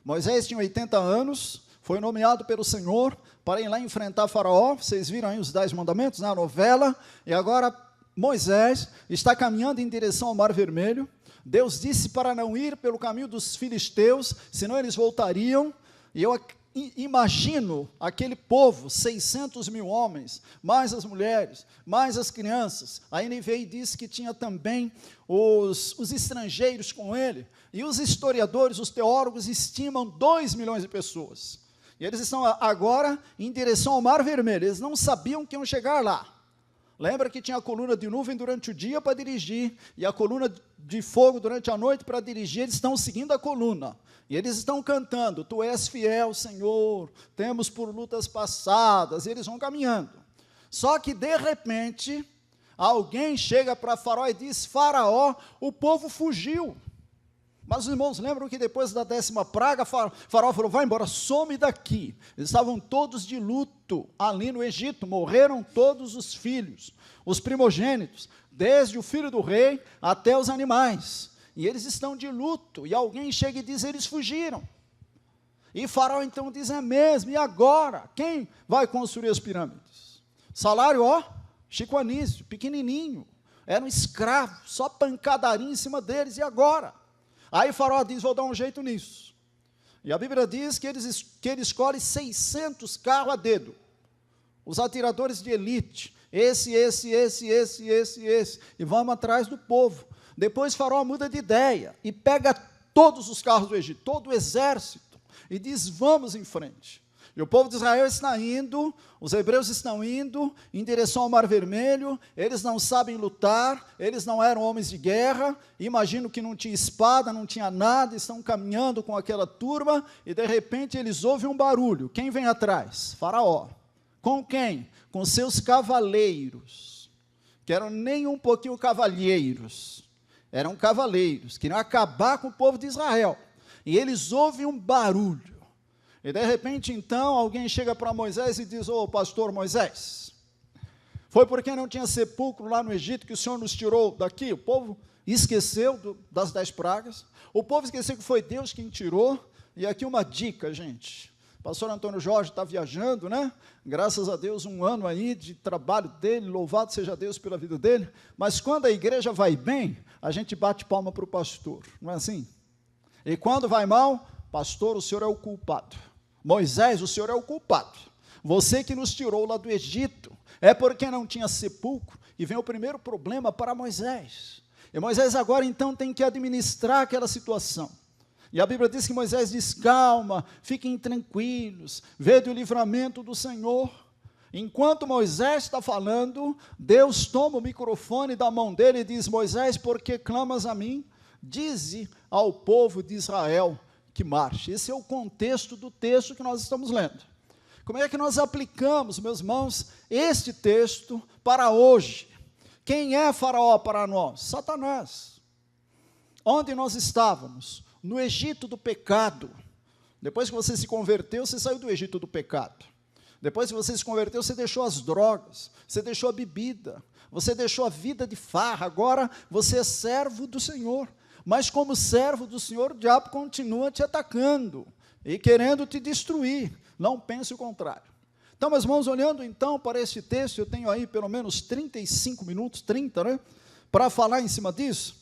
Moisés tinha 80 anos, foi nomeado pelo Senhor para ir lá enfrentar Faraó. Vocês viram aí os 10 mandamentos na novela, e agora Moisés está caminhando em direção ao Mar Vermelho. Deus disse para não ir pelo caminho dos filisteus, senão eles voltariam, e eu imagino aquele povo, 600 mil homens, mais as mulheres, mais as crianças. A NVI diz que tinha também os estrangeiros com ele, e os historiadores, os teólogos estimam 2 milhões de pessoas. E eles estão agora em direção ao Mar Vermelho, eles não sabiam que iam chegar lá. Lembra que tinha a coluna de nuvem durante o dia para dirigir, e a coluna de fogo durante a noite para dirigir. Eles estão seguindo a coluna, e eles estão cantando: Tu és fiel, Senhor, temos por lutas passadas, e eles vão caminhando. Só que, de repente, alguém chega para Faraó e diz: Faraó, o povo fugiu. Mas os irmãos lembram que depois da 10ª praga, Faraó falou, vai embora, some daqui. Eles estavam todos de luto ali no Egito, morreram todos os filhos, os primogênitos, desde o filho do rei até os animais. E eles estão de luto, e alguém chega e diz, eles fugiram. E Faraó então diz, é mesmo, e agora? Quem vai construir as pirâmides? Salário, Chico Anísio, pequenininho, era um escravo, só pancadaria em cima deles, e agora? Aí Faraó diz, vou dar um jeito nisso. E a Bíblia diz que ele escolhe 600 carros a dedo, os atiradores de elite, esse, e vamos atrás do povo. Depois Faraó muda de ideia, e pega todos os carros do Egito, todo o exército, e diz, vamos em frente. E o povo de Israel está indo, os hebreus estão indo em direção ao Mar Vermelho, eles não sabem lutar, eles não eram homens de guerra, imagino que não tinha espada, não tinha nada, estão caminhando com aquela turma, e de repente eles ouvem um barulho. Quem vem atrás? Faraó. Com quem? Com seus cavaleiros, que eram nem um pouquinho cavalheiros, eram cavaleiros, queriam acabar com o povo de Israel. E eles ouvem um barulho. E de repente, então, alguém chega para Moisés e diz, ô pastor Moisés, foi porque não tinha sepulcro lá no Egito que o Senhor nos tirou daqui? O povo esqueceu das 10 pragas, o povo esqueceu que foi Deus quem tirou. E aqui uma dica, gente, o pastor Antônio Jorge está viajando, né? Graças a Deus, um ano aí de trabalho dele, louvado seja Deus pela vida dele, mas quando a igreja vai bem, a gente bate palma para o pastor, não é assim? E quando vai mal, pastor, o senhor é o culpado. Moisés, o senhor é o culpado. Você que nos tirou lá do Egito, é porque não tinha sepulcro. E vem o primeiro problema para Moisés. E Moisés agora então tem que administrar aquela situação. E a Bíblia diz que Moisés diz, calma, fiquem tranquilos, vede o livramento do Senhor. Enquanto Moisés está falando, Deus toma o microfone da mão dele e diz, Moisés, por que clamas a mim? Dize ao povo de Israel que marche. Esse é o contexto do texto que nós estamos lendo. Como é que nós aplicamos, meus irmãos, este texto para hoje? Quem é Faraó para nós? Satanás. Onde nós estávamos? No Egito do pecado. Depois que você se converteu, você saiu do Egito do pecado. Depois que você se converteu, você deixou as drogas, você deixou a bebida, você deixou a vida de farra, agora você é servo do Senhor. Mas como servo do Senhor, o diabo continua te atacando e querendo te destruir. Não pense o contrário. Então, meus irmãos, olhando então para este texto, eu tenho aí pelo menos 35 minutos, 30, né? Para falar em cima disso.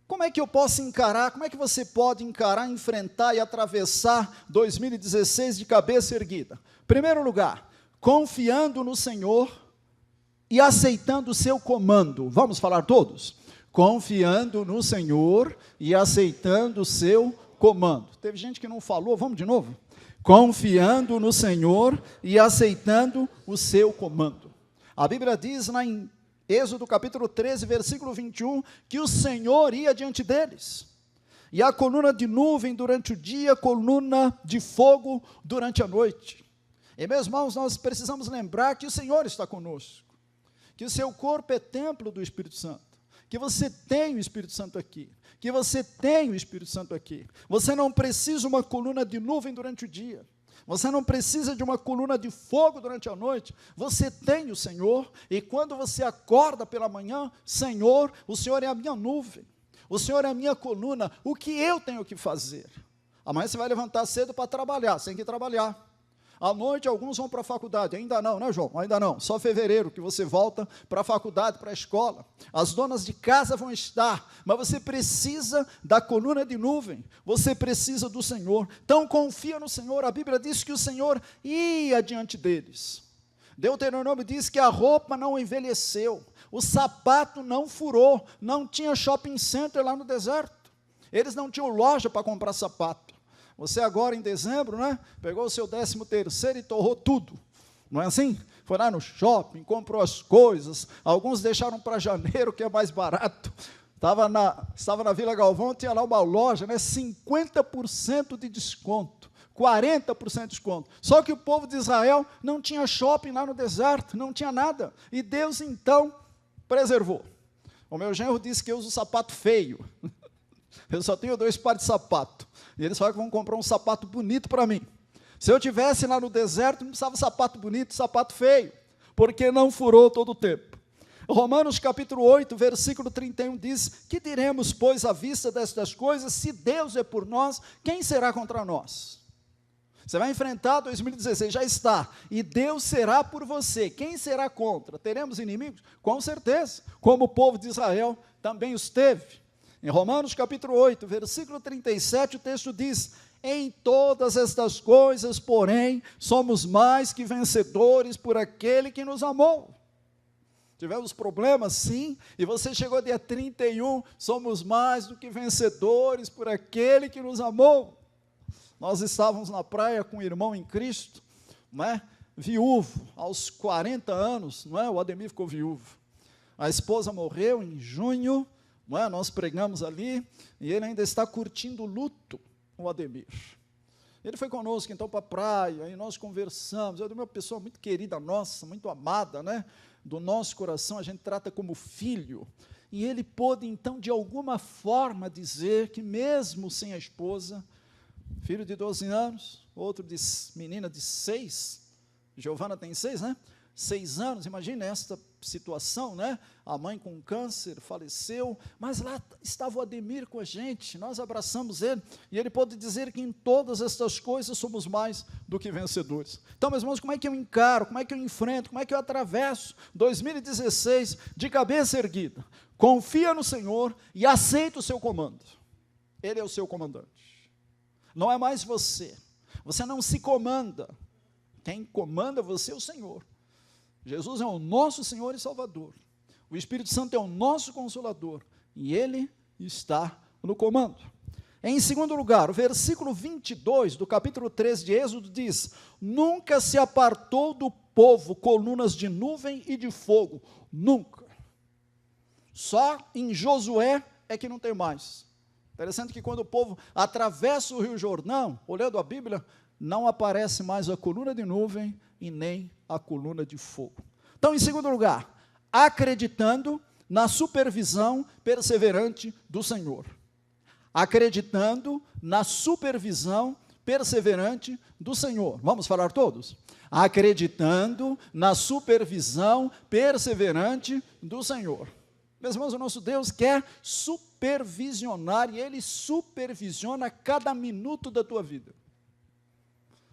Como é que eu posso encarar, como é que você pode encarar, enfrentar e atravessar 2016 de cabeça erguida? Primeiro lugar, confiando no Senhor e aceitando o seu comando. Vamos falar todos? Confiando no Senhor e aceitando o seu comando. Teve gente que não falou, vamos de novo? Confiando no Senhor e aceitando o seu comando. A Bíblia diz lá em Êxodo capítulo 13, versículo 21, que o Senhor ia diante deles. E a coluna de nuvem durante o dia, coluna de fogo durante a noite. E, meus irmãos, nós precisamos lembrar que o Senhor está conosco, que o seu corpo é templo do Espírito Santo, que você tem o Espírito Santo aqui, que você tem o Espírito Santo aqui. Você não precisa de uma coluna de nuvem durante o dia, você não precisa de uma coluna de fogo durante a noite, você tem o Senhor, e quando você acorda pela manhã, Senhor, o Senhor é a minha nuvem, o Senhor é a minha coluna, o que eu tenho que fazer? Amanhã você vai levantar cedo para trabalhar, você tem que trabalhar. À noite, alguns vão para a faculdade, ainda não, né, João? Ainda não, só fevereiro que você volta para a faculdade, para a escola. As donas de casa vão estar, mas você precisa da coluna de nuvem, você precisa do Senhor. Então, confia no Senhor. A Bíblia diz que o Senhor ia diante deles. Deuteronômio diz que a roupa não envelheceu, o sapato não furou, não tinha shopping center lá no deserto. Eles não tinham loja para comprar sapato. Você agora em dezembro, né, pegou o seu 13º e torrou tudo, não é assim? Foi lá no shopping, comprou as coisas, alguns deixaram para janeiro, que é mais barato. Estava na Vila Galvão, tinha lá uma loja, né, 50% de desconto, 40% de desconto. Só que o povo de Israel não tinha shopping lá no deserto, não tinha nada. E Deus, então, preservou. O meu genro disse que eu uso sapato feio. Eu só tenho 2 pares de sapato. E eles falam que vão comprar um sapato bonito para mim. Se eu tivesse lá no deserto, não precisava sapato bonito, sapato feio, porque não furou todo o tempo. Romanos capítulo 8, versículo 31 diz: que diremos, pois, à vista destas coisas? Se Deus é por nós, quem será contra nós? Você vai enfrentar 2016, já está, e Deus será por você. Quem será contra? Teremos inimigos? Com certeza, como o povo de Israel também os teve. Em Romanos capítulo 8, versículo 37, o texto diz: em todas estas coisas, porém, somos mais que vencedores por aquele que nos amou. Tivemos problemas, sim, e você chegou dia 31, somos mais do que vencedores por aquele que nos amou. Nós estávamos na praia com um irmão em Cristo, não é? Viúvo, aos 40 anos, não é? O Ademir ficou viúvo. A esposa morreu em junho, não é? Nós pregamos ali, e ele ainda está curtindo o luto, o Ademir. Ele foi conosco então para a praia, e nós conversamos. Eu, uma pessoa muito querida nossa, muito amada, né? Do nosso coração, a gente trata como filho. E ele pôde então, de alguma forma, dizer que mesmo sem a esposa, filho de 12 anos, outro de menina de 6, Giovana tem 6, né? 6 anos, imagine esta situação, né? A mãe com câncer faleceu, mas lá estava o Ademir com a gente, nós abraçamos ele, e ele pôde dizer que em todas estas coisas somos mais do que vencedores. Então, meus irmãos, como é que eu encaro, como é que eu enfrento, como é que eu atravesso 2016 de cabeça erguida? Confia no Senhor e aceita o seu comando. Ele é o seu comandante. Não é mais você. Você não se comanda. Quem comanda você é o Senhor. Jesus é o nosso Senhor e Salvador. O Espírito Santo é o nosso Consolador. E Ele está no comando. Em segundo lugar, o versículo 22 do capítulo 13 de Êxodo diz: nunca se apartou do povo colunas de nuvem e de fogo. Nunca. Só em Josué é que não tem mais. Interessante que quando o povo atravessa o Rio Jordão, olhando a Bíblia, não aparece mais a coluna de nuvem e nem a coluna de fogo. Então, em segundo lugar, acreditando na supervisão perseverante do Senhor. Acreditando na supervisão perseverante do Senhor. Vamos falar todos? Acreditando na supervisão perseverante do Senhor. Meus irmãos, o nosso Deus quer supervisionar, e Ele supervisiona cada minuto da tua vida.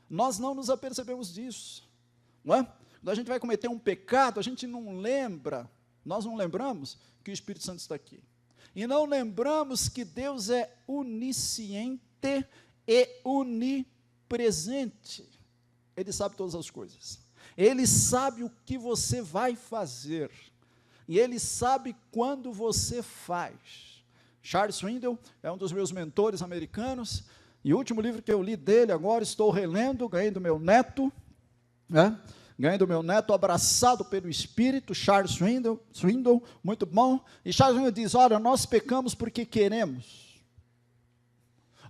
Nós não nos apercebemos disso, não é? Quando a gente vai cometer um pecado, a gente não lembra, nós não lembramos que o Espírito Santo está aqui. E não lembramos que Deus é onisciente e onipresente. Ele sabe todas as coisas. Ele sabe o que você vai fazer. E Ele sabe quando você faz. Charles Swindoll é um dos meus mentores americanos, e o último livro que eu li dele agora, estou relendo, ganhei do meu neto, né? Ganhei do meu neto, abraçado pelo Espírito, Charles Swindoll, muito bom. E Charles Swindoll diz: olha, nós pecamos porque queremos.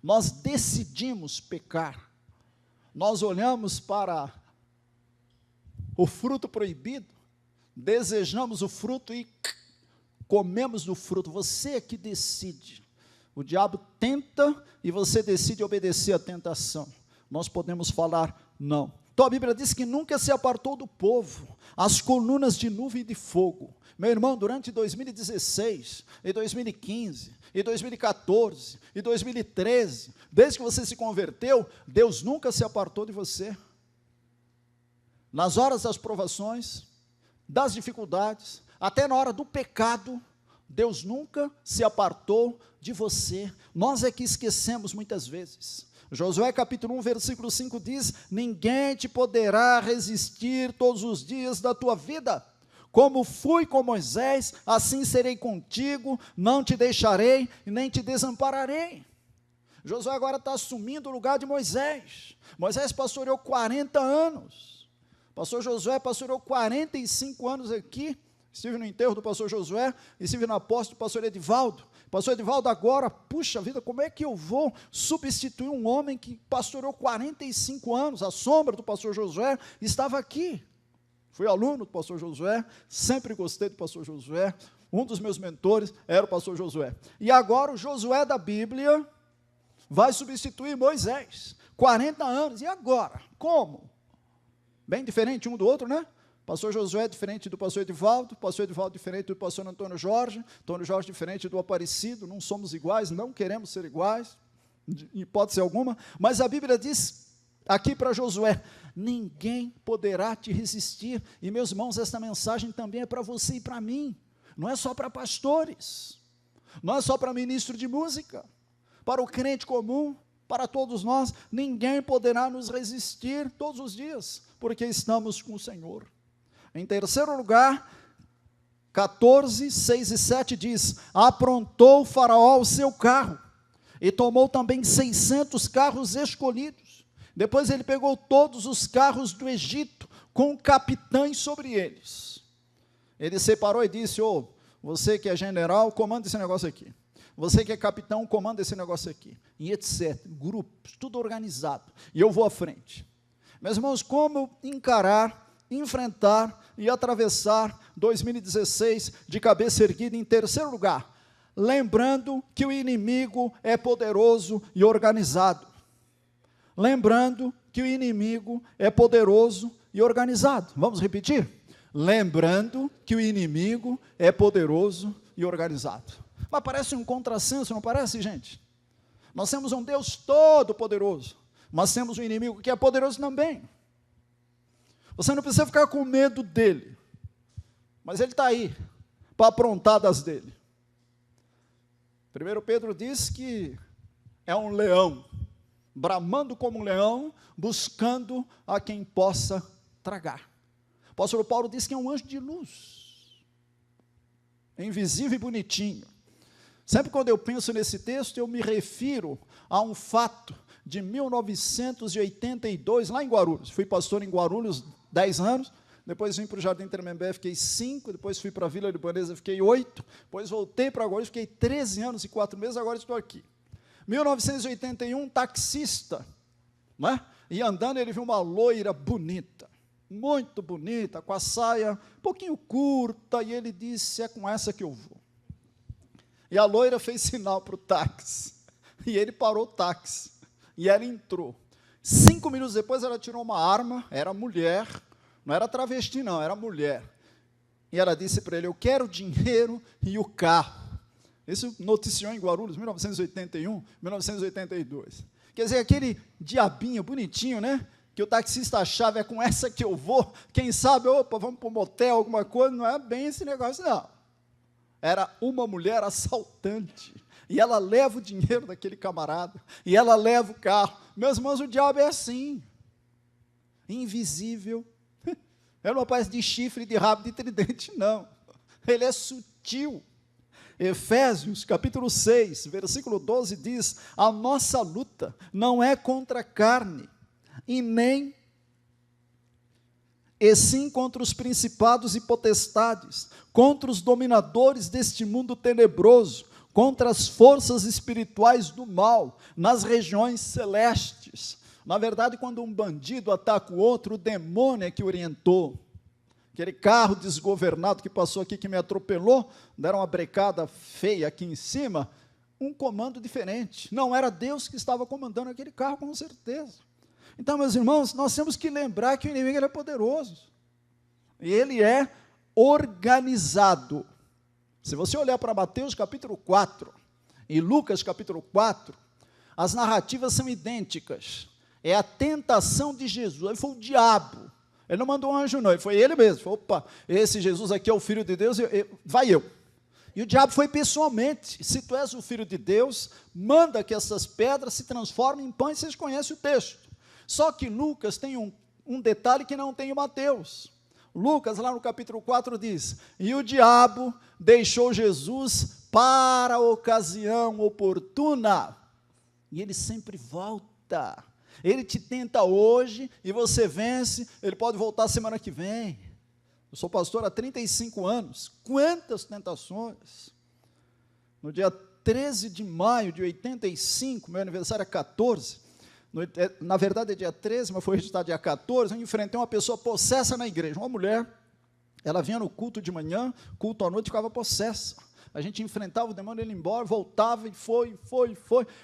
Nós decidimos pecar. Nós olhamos para o fruto proibido, desejamos o fruto e comemos do fruto. Você é que decide. O diabo tenta e você decide obedecer à tentação. Nós podemos falar não. Então a Bíblia diz que nunca se apartou do povo as colunas de nuvem e de fogo. Meu irmão, durante 2016, e 2015, e 2014, e 2013, desde que você se converteu, Deus nunca se apartou de você. Nas horas das provações, das dificuldades, até na hora do pecado, Deus nunca se apartou de você. Nós é que esquecemos muitas vezes. Josué capítulo 1, versículo 5 diz: ninguém te poderá resistir todos os dias da tua vida. Como fui com Moisés, assim serei contigo, não te deixarei e nem te desampararei. Josué agora está assumindo o lugar de Moisés. Moisés pastoreou 40 anos. Pastor Josué pastoreou 45 anos aqui. Estive no enterro do pastor Josué, estive na posse do pastor Edivaldo. Pastor Edivaldo agora, puxa vida, como é que eu vou substituir um homem que pastoreou 45 anos, a sombra do pastor Josué estava aqui. Fui aluno do pastor Josué, sempre gostei do pastor Josué, Um dos meus mentores era o pastor Josué. E agora o Josué da Bíblia vai substituir Moisés. 40 anos, e agora? Como? Bem diferente um do outro, né? Pastor Josué diferente do pastor Edivaldo diferente do pastor Antônio Jorge diferente do Aparecido, não somos iguais, não queremos ser iguais, em hipótese alguma, mas a Bíblia diz aqui para Josué, ninguém poderá te resistir, e meus irmãos, esta mensagem também é para você e para mim, não é só para pastores, não é só para ministro de música, para o crente comum, para todos nós, ninguém poderá nos resistir todos os dias, porque estamos com o Senhor. Em terceiro lugar, 14, 6 e 7 diz, aprontou o faraó o seu carro, e tomou também 600 carros escolhidos, depois ele pegou todos os carros do Egito, com capitães sobre eles, ele separou e disse, você que é general, comanda esse negócio aqui, você que é capitão, comanda esse negócio aqui, e etc, grupos, tudo organizado, e eu vou à frente. Meus irmãos, como encarar, enfrentar e atravessar 2016 de cabeça erguida? Em terceiro lugar, lembrando que o inimigo é poderoso e organizado. Lembrando que o inimigo é poderoso e organizado. Vamos repetir? Lembrando que o inimigo é poderoso e organizado. Mas parece um contrassenso, não parece, gente? Nós temos um Deus todo poderoso, mas temos um inimigo que é poderoso também. Você não precisa ficar com medo dele, mas ele está aí, para aprontar das dele. 1 Pedro diz que é um leão, bramando como um leão, buscando a quem possa tragar. O apóstolo Paulo diz que é um anjo de luz, invisível e bonitinho. Sempre quando eu penso nesse texto, eu me refiro a um fato de 1982, lá em Guarulhos. Fui pastor em Guarulhos 10 anos, depois vim para o Jardim Tremembé, fiquei 5, depois fui para a Vila Libanesa, fiquei 8, depois voltei para Guarulhos, fiquei 13 anos e 4 meses, agora estou aqui. 1981, um taxista, não é? E andando, ele viu uma loira bonita, muito bonita, com a saia um pouquinho curta, e ele disse, é com essa que eu vou. E a loira fez sinal para o táxi, e ele parou o táxi, e ela entrou. 5 minutos depois, ela tirou uma arma, era mulher, não era travesti não, era mulher, e ela disse para ele, eu quero o dinheiro e o carro. Isso noticiou em Guarulhos, 1981, 1982. Quer dizer, aquele diabinho bonitinho, né? Que o taxista achava, é com essa que eu vou, quem sabe, opa, vamos para um motel, alguma coisa, não é bem esse negócio, não. Era uma mulher assaltante, e ela leva o dinheiro daquele camarada, e ela leva o carro. Meus irmãos, o diabo é assim, invisível, ele não aparece de chifre, de rabo, de tridente, não, ele é sutil. Efésios, capítulo 6, versículo 12, diz, a nossa luta não é contra a carne, e sim contra os principados e potestades, contra os dominadores deste mundo tenebroso, contra as forças espirituais do mal, nas regiões celestes. Na verdade, quando um bandido ataca o outro, o demônio é que orientou. Aquele carro desgovernado que passou aqui, que me atropelou, deram uma brecada feia aqui em cima, um comando diferente. Não era Deus que estava comandando aquele carro, com certeza. Então, meus irmãos, nós temos que lembrar que o inimigo ele é poderoso. E ele é organizado. Se você olhar para Mateus capítulo 4 e Lucas capítulo 4, as narrativas são idênticas. É a tentação de Jesus. Aí foi o diabo. Ele não mandou um anjo não, foi ele mesmo. Falou, opa, esse Jesus aqui é o Filho de Deus, vai eu. E o diabo foi pessoalmente, se tu és o Filho de Deus, manda que essas pedras se transformem em pães, vocês conhecem o texto. Só que Lucas tem um detalhe que não tem o Mateus. Lucas, lá no capítulo 4, diz, e o diabo deixou Jesus para a ocasião oportuna, e ele sempre volta. Ele te tenta hoje e você vence, ele pode voltar semana que vem. Eu sou pastor há 35 anos, quantas tentações. No dia 13 de maio de 85, meu aniversário é 14, na verdade é dia 13, mas foi registrado dia 14, eu enfrentei uma pessoa possessa na igreja, uma mulher, Ela vinha no culto de manhã, culto à noite, ficava possessa. A gente enfrentava o demônio, ele ia embora, voltava e foi.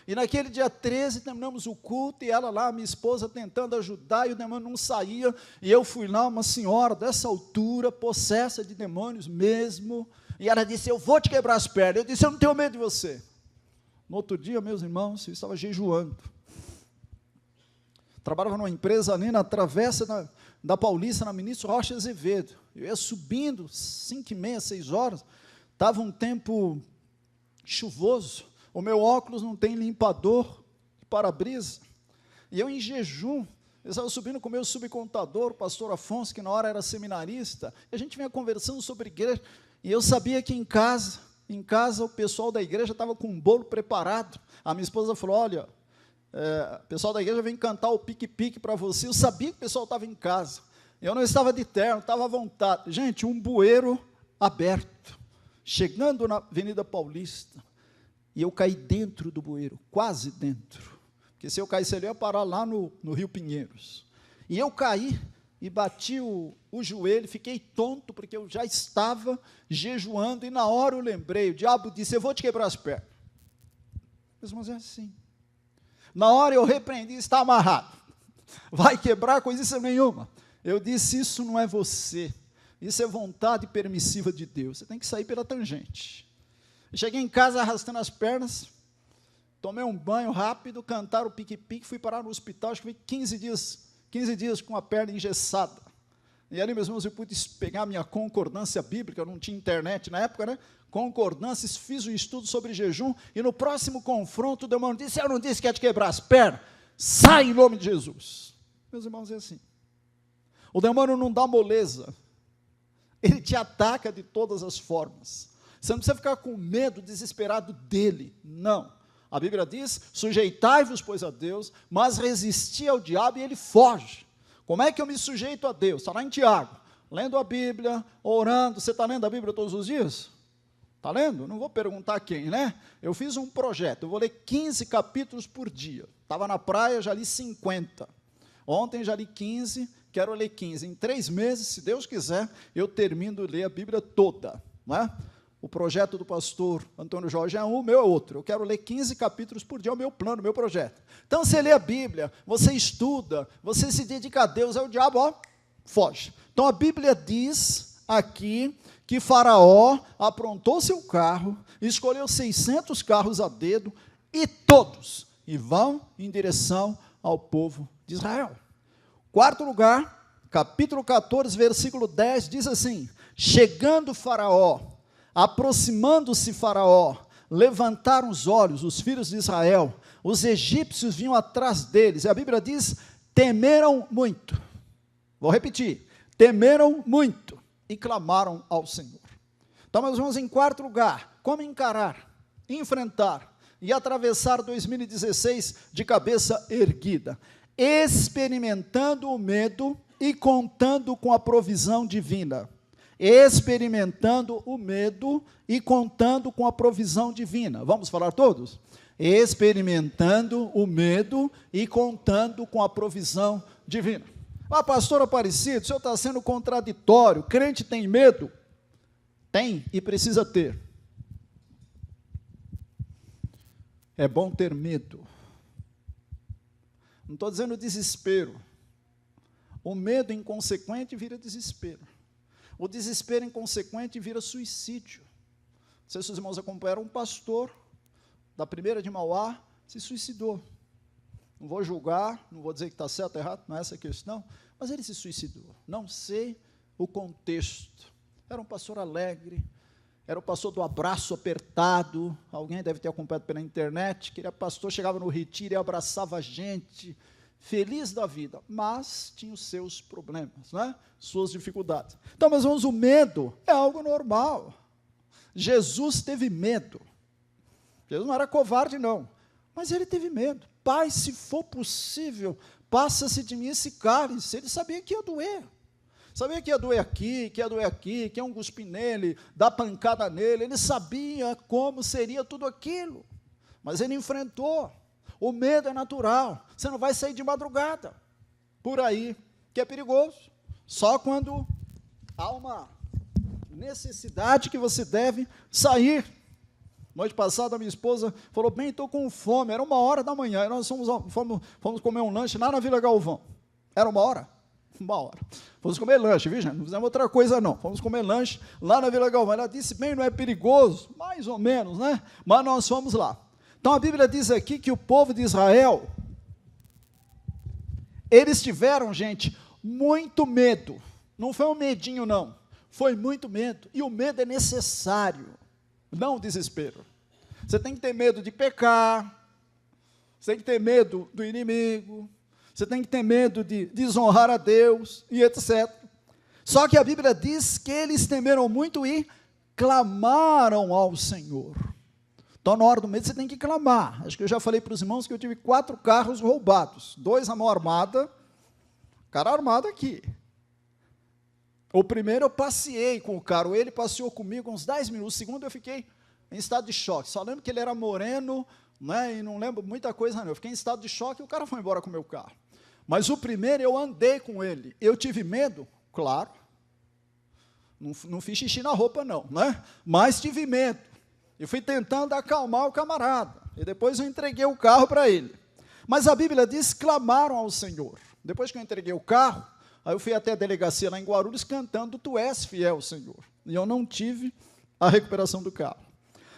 E naquele dia 13, terminamos o culto, e ela lá, minha esposa, tentando ajudar, e o demônio não saía. E eu fui lá, uma senhora dessa altura, possessa de demônios mesmo, e ela disse, eu vou te quebrar as pernas. Eu disse, eu não tenho medo de você. No outro dia, meus irmãos, eu estava jejuando. Trabalhava numa empresa ali na travessa da Paulista, na Ministro Rocha Azevedo. Eu ia subindo, 5h30, 6 horas, estava um tempo chuvoso, o meu óculos não tem limpador de para-brisa, e eu em jejum, eu estava subindo com o meu subcontador, o pastor Afonso, que na hora era seminarista, e a gente vinha conversando sobre igreja, e eu sabia que em casa o pessoal da igreja estava com um bolo preparado. A minha esposa falou, olha, o pessoal da igreja vem cantar o pique-pique para você. Eu sabia que o pessoal estava em casa, eu não estava de terno, estava à vontade. Gente, um bueiro aberto, chegando na Avenida Paulista, e eu caí dentro do bueiro, quase dentro, porque se eu caísse ali, eu ia parar lá no Rio Pinheiros. E eu caí e bati o joelho, fiquei tonto, porque eu já estava jejuando, e na hora eu lembrei, o diabo disse, eu vou te quebrar as pernas. Meus irmãos, é assim. Na hora eu repreendi, está amarrado, vai quebrar coisa nenhuma. Eu disse, isso não é você, isso é vontade permissiva de Deus, você tem que sair pela tangente. Eu cheguei em casa arrastando as pernas, tomei um banho rápido, cantaram o pique-pique, fui parar no hospital, acho que fui 15 dias com a perna engessada. E ali, meus irmãos, eu pude pegar minha concordância bíblica, eu não tinha internet na época, né? Concordâncias, fiz um estudo sobre jejum, e no próximo confronto o demônio disse, eu não disse que ia te quebrar as pernas, sai em nome de Jesus. Meus irmãos, é assim, o demônio não dá moleza, ele te ataca de todas as formas, você não precisa ficar com medo, desesperado dele, não. A Bíblia diz, sujeitai-vos, pois, a Deus, mas resisti ao diabo e ele foge. Como é que eu me sujeito a Deus? Está lá em Tiago, lendo a Bíblia, orando. Você está lendo a Bíblia todos os dias? Está lendo? Não vou perguntar quem, né? Eu fiz um projeto, eu vou ler 15 capítulos por dia. Estava na praia, já li 50. Ontem já li 15, quero ler 15. Em 3 meses, se Deus quiser, eu termino de ler a Bíblia toda, não é? O projeto do pastor Antônio Jorge é um, o meu é outro. Eu quero ler 15 capítulos por dia, é o meu plano, o meu projeto. Então, você lê a Bíblia, você estuda, você se dedica a Deus, aí o diabo, ó, foge. Então, a Bíblia diz aqui que Faraó aprontou seu carro, escolheu 600 carros a dedo, e todos vão em direção ao povo de Israel. 4º lugar, capítulo 14, versículo 10, diz assim, chegando Faraó, aproximando-se Faraó, levantaram os olhos, os filhos de Israel, os egípcios vinham atrás deles, e a Bíblia diz, temeram muito, vou repetir, temeram muito, e clamaram ao Senhor. Então, meus irmãos, em 4º lugar, como encarar, enfrentar, e atravessar 2016 de cabeça erguida, experimentando o medo, e contando com a provisão divina, experimentando o medo e contando com a provisão divina. Vamos falar todos? Experimentando o medo e contando com a provisão divina. Ah, pastor Aparecido, o senhor está sendo contraditório, crente tem medo? Tem e precisa ter. É bom ter medo. Não estou dizendo desespero. O medo inconsequente vira desespero. O desespero inconsequente vira suicídio. Não sei se os irmãos acompanharam um pastor da primeira de Mauá, se suicidou. Não vou julgar, não vou dizer que está certo ou errado, não é essa a questão, mas ele se suicidou. Não sei o contexto. Era um pastor alegre, era o pastor do abraço apertado, alguém deve ter acompanhado pela internet, que ele era pastor, chegava no retiro e abraçava a gente, feliz da vida, mas tinha os seus problemas, né? Suas dificuldades. Então, meus irmãos, o medo é algo normal. Jesus teve medo. Jesus não era covarde, não, mas ele teve medo. Pai, se for possível, passa-se de mim esse cálice. Ele sabia que ia doer. Sabia que ia doer aqui, que ia doer aqui, que ia um cuspir nele, dar pancada nele. Ele sabia como seria tudo aquilo, mas ele enfrentou. O medo é natural, você não vai sair de madrugada, por aí, que é perigoso, só quando há uma necessidade que você deve sair. Noite passada, a minha esposa falou, bem, estou com fome, era 1h da manhã, e nós fomos comer um lanche lá na Vila Galvão. Era 1h? 1h. Fomos comer lanche, viu, gente? Não fizemos outra coisa, não. Fomos comer lanche lá na Vila Galvão. Ela disse, bem, não é perigoso? Mais ou menos, né? Mas nós fomos lá. Então, a Bíblia diz aqui que o povo de Israel, eles tiveram, gente, muito medo. Não foi um medinho, não. Foi muito medo. E o medo é necessário, não o desespero. Você tem que ter medo de pecar, você tem que ter medo do inimigo, você tem que ter medo de desonrar a Deus, e etc. Só que a Bíblia diz que eles temeram muito e clamaram ao Senhor. Então, na hora do medo, você tem que clamar. Acho que eu já falei para os irmãos que eu tive 4 carros roubados, 2 à mão armada, cara armado aqui. O primeiro eu passeei com o carro, ele passeou comigo uns 10 minutos, o segundo eu fiquei em estado de choque, só lembro que ele era moreno, né, e não lembro muita coisa não, eu fiquei em estado de choque e o cara foi embora com o meu carro. Mas o primeiro eu andei com ele, eu tive medo, claro, não fiz xixi na roupa não, né, mas tive medo, e fui tentando acalmar o camarada, e depois eu entreguei o carro para ele. Mas a Bíblia diz, clamaram ao Senhor. Depois que eu entreguei o carro, aí eu fui até a delegacia lá em Guarulhos cantando, tu és fiel, Senhor. E eu não tive a recuperação do carro.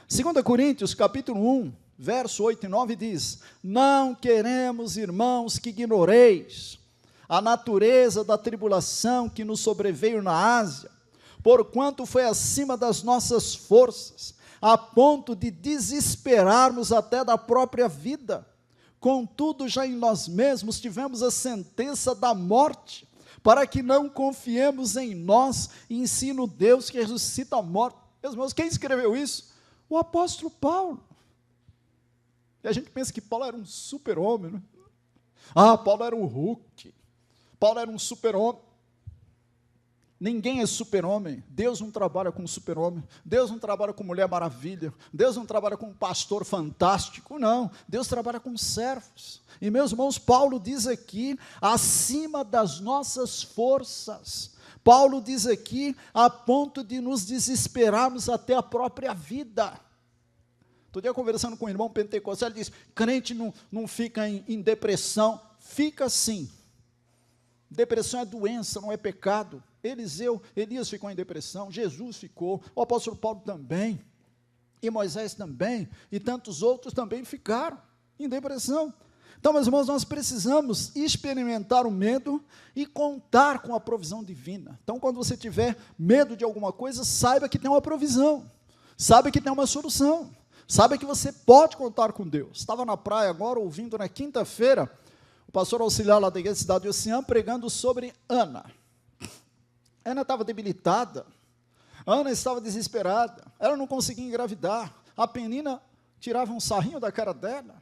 2 Coríntios, capítulo 1, verso 8 e 9 diz, não queremos, irmãos, que ignoreis a natureza da tribulação que nos sobreveio na Ásia, porquanto foi acima das nossas forças, a ponto de desesperarmos até da própria vida. Contudo, já em nós mesmos tivemos a sentença da morte, para que não confiemos em nós, e sim no Deus que ressuscita a morte. Meus irmãos, quem escreveu isso? O apóstolo Paulo. E a gente pensa que Paulo era um super-homem, né? Ah, Paulo era um Hulk, Paulo era um super-homem. Ninguém é super-homem, Deus não trabalha com super-homem, Deus não trabalha com mulher maravilha, Deus não trabalha com um pastor fantástico, não, Deus trabalha com servos. E meus irmãos, Paulo diz aqui, acima das nossas forças, Paulo diz aqui, a ponto de nos desesperarmos até a própria vida. Outro dia, conversando com um irmão pentecostal, ele diz, crente não fica em depressão, fica sim. Depressão é doença, não é pecado. Elias ficou em depressão, Jesus ficou, o apóstolo Paulo também, e Moisés também, e tantos outros também ficaram em depressão. Então, meus irmãos, nós precisamos experimentar o medo e contar com a provisão divina. Então, quando você tiver medo de alguma coisa, saiba que tem uma provisão, saiba que tem uma solução, saiba que você pode contar com Deus. Estava na praia agora, ouvindo na quinta-feira, o pastor auxiliar lá da igreja Cidade de Oceã, pregando sobre Ana. Ana estava debilitada, Ana estava desesperada, ela não conseguia engravidar, a Penina tirava um sarrinho da cara dela,